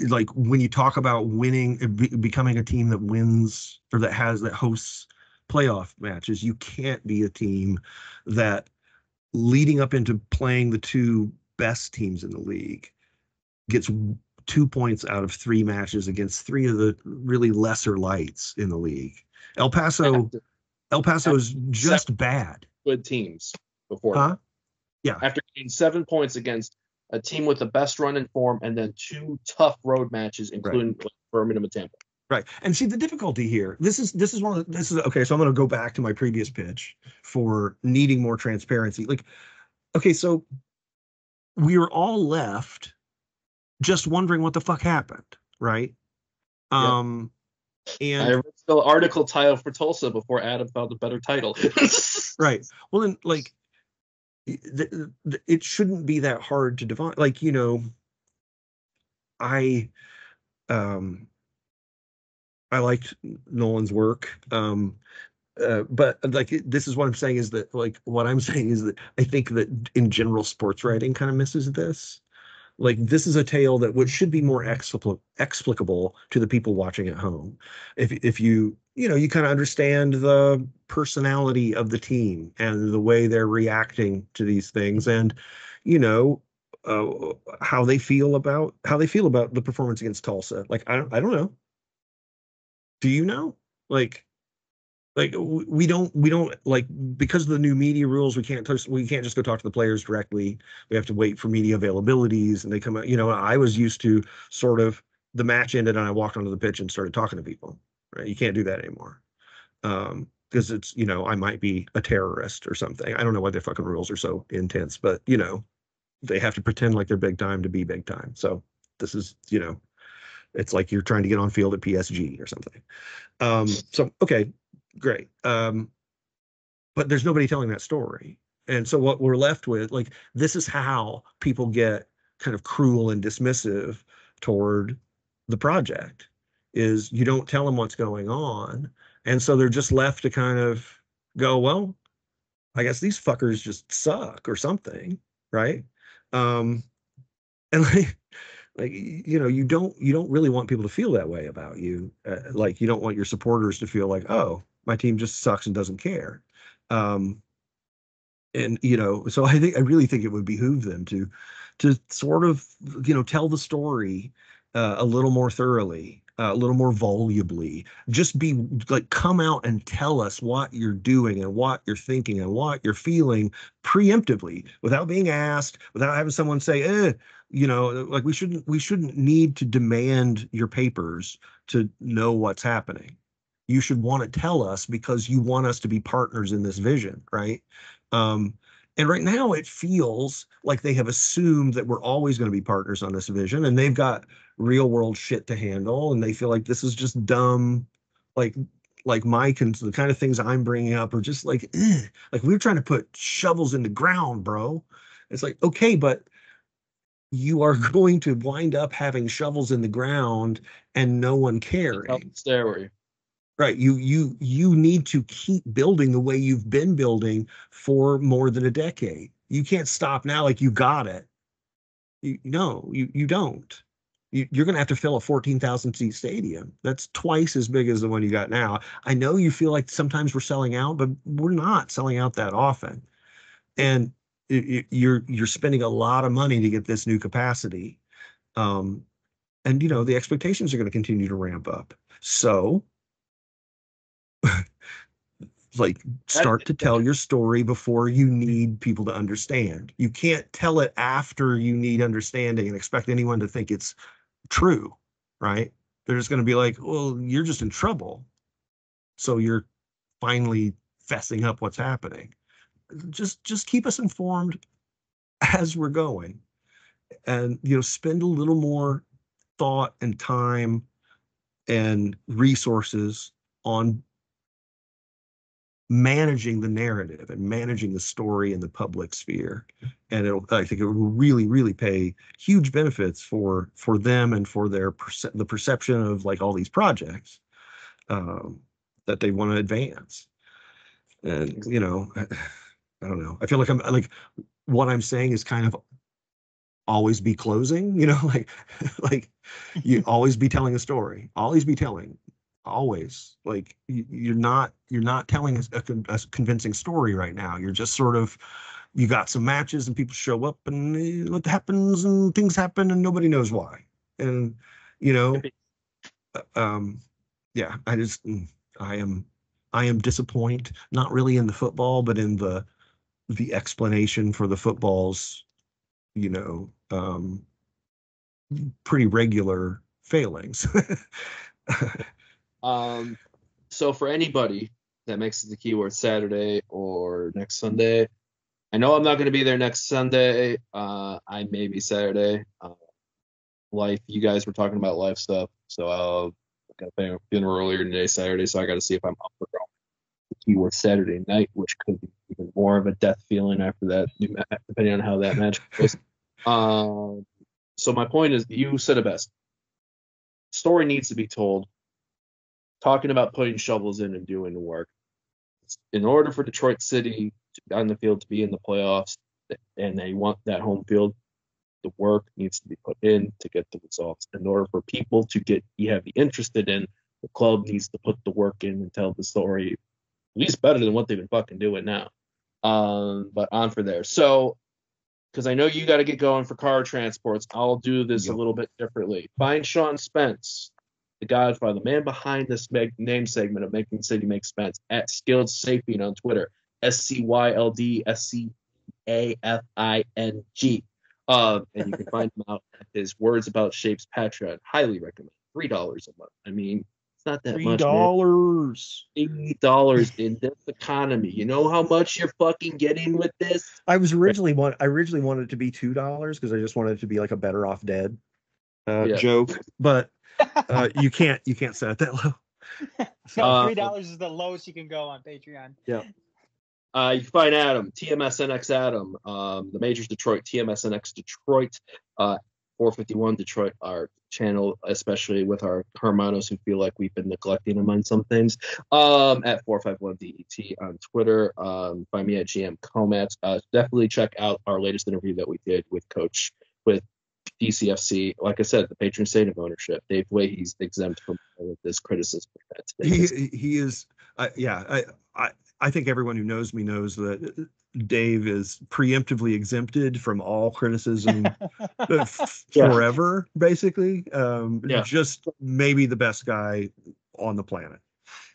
like when you talk about winning, becoming a team that wins or that hosts playoff matches, you can't be a team that leading up into playing the two best teams in the league gets 2 points out of 3 matches against 3 of the really lesser lights in the league. El Paso is just bad. Good teams before Huh? that. Yeah. After getting 7 points against a team with the best run in form, and then 2 tough road matches, including Birmingham and Tampa. Right. And see the difficulty here. This is okay. So I'm going to go back to my previous pitch for needing more transparency. Like, okay, so we were all left just wondering what the fuck happened, right? And I read the article title for Tulsa before Adam found a better title. Right. Well, then, like, it shouldn't be that hard to define. Like, you know, I liked Nolan's work. But like this is what I'm saying is that I think that in general sports writing kind of misses this. Like this is a tale that should be more explicable to the people watching at home. If you you kind of understand the personality of the team and the way they're reacting to these things, and you know how they feel about the performance against Tulsa. Like I don't know. Do you know? Like we don't like, because of the new media rules, we can't just go talk to the players directly. We have to wait for media availabilities, and they come out. I was used to sort of the match ended and I walked onto the pitch and started talking to people. Right? You can't do that anymore. Because it's, I might be a terrorist or something. I don't know why the fucking rules are so intense, but they have to pretend like they're big time to be big time. So this is, it's like you're trying to get on field at PSG or something. So okay. Great. But there's nobody telling that story. And so what we're left with, like, this is how people get kind of cruel and dismissive toward the project, is you don't tell them what's going on. And so they're just left to kind of go, well, I guess these fuckers just suck or something. Right. And like you don't really want people to feel that way about you. Like you don't want your supporters to feel like, oh, my team just sucks and doesn't care. And so I really think it would behoove them to sort of tell the story a little more thoroughly, a little more volubly. Just be like, come out and tell us what you're doing and what you're thinking and what you're feeling preemptively, without being asked, without having someone say, like we shouldn't need to demand your papers to know what's happening. You should want to tell us because you want us to be partners in this vision, right? And right now it feels like they have assumed that we're always going to be partners on this vision, and they've got real world shit to handle, and they feel like this is just dumb, like the kind of things I'm bringing up are just like, like we're trying to put shovels in the ground, bro. It's like, okay, but you are going to wind up having shovels in the ground and no one caring. Stairway. Right. You need to keep building the way you've been building for more than a decade. You can't stop now like you got it. You don't. You're going to have to fill a 14,000 seat stadium. That's twice as big as the one you got now. I know you feel like sometimes we're selling out, but we're not selling out that often. And you're spending a lot of money to get this new capacity. And the expectations are going to continue to ramp up. So like, start to tell your story before you need people to understand. You can't tell it after you need understanding and expect anyone to think it's true, right? They're just going to be like, well, you're just in trouble, so you're finally fessing up what's happening. Just keep us informed as we're going, and spend a little more thought and time and resources on managing the narrative and managing the story in the public sphere. And I think it will really, really pay huge benefits for them and for the perception of like all these projects that they want to advance. And I don't know. I feel like I'm like, what I'm saying is kind of always be closing, like you always be telling a story, always be telling, always, like you're not telling a convincing story right now. You're just sort of, you got some matches and people show up and what happens and things happen and nobody knows why. And, yeah, I am disappointed, not really in the football, but in the explanation for the football's, pretty regular failings. So for anybody that makes it the keyword Saturday or next Sunday, I know I'm not going to be there next Sunday. I may be Saturday. Life, you guys were talking about life stuff, so I got a funeral earlier today, Saturday, so I got to see if I'm up for the keyword Saturday night, which could be even more of a death feeling after that, depending on how that match goes. So my point is, you said it best. Story needs to be told. Talking about putting shovels in and doing the work. In order for Detroit City to be on the field, to be in the playoffs, and they want that home field, the work needs to be put in to get the results. In order for people to be interested in, the club needs to put the work in and tell the story, at least better than what they've been fucking doing now. But on for there. So, because I know you got to get going for car transports, I'll do this a little bit differently. Find Sean Spence, the Godfather, the man behind this name segment of Making City Make Spence, at Skilled Sapien on Twitter, SCYLDSCAFING. And you can find him out at his Words About Shapes Patreon. Highly recommend. $3 a month. I mean, it's not that much. $3. $8 in this economy. You know how much you're fucking getting with this? I originally wanted it to be $2 because I just wanted it to be like a Better Off Dead joke, but you can't set it that low. No, $3 is the lowest you can go on Patreon. Yeah. You can find Adam, TMSNX Adam, the Majors Detroit, TMSNX Detroit, 451 Detroit, our channel, especially with our Hermanos who feel like we've been neglecting them on some things, at 451 DET on Twitter. Find me at GM Comats. Definitely check out our latest interview that we did with DCFC. Like I said, the patron saint of ownership. Dave Leahy's exempt from all of this criticism. He is. I think everyone who knows me knows that Dave is preemptively exempted from all criticism forever, basically. Just maybe the best guy on the planet.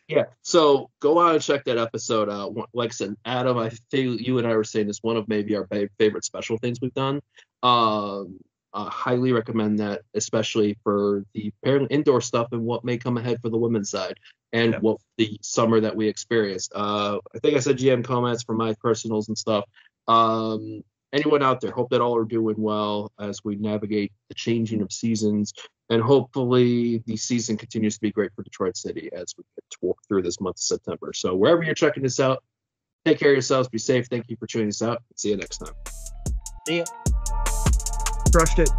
Yeah, so go out and check that episode out. Like I said, Adam, I think you and I were saying this, one of maybe our favorite special things we've done. Highly recommend that, especially for the indoor stuff and what may come ahead for the women's side and what the summer that we experienced. I think I said GM comments for my personals and stuff. Anyone out there, hope that all are doing well as we navigate the changing of seasons, and hopefully the season continues to be great for Detroit City as we get through this month of September. So wherever you're checking this out, take care of yourselves, be safe. Thank you for tuning us out. See you next time. See ya. Crushed it.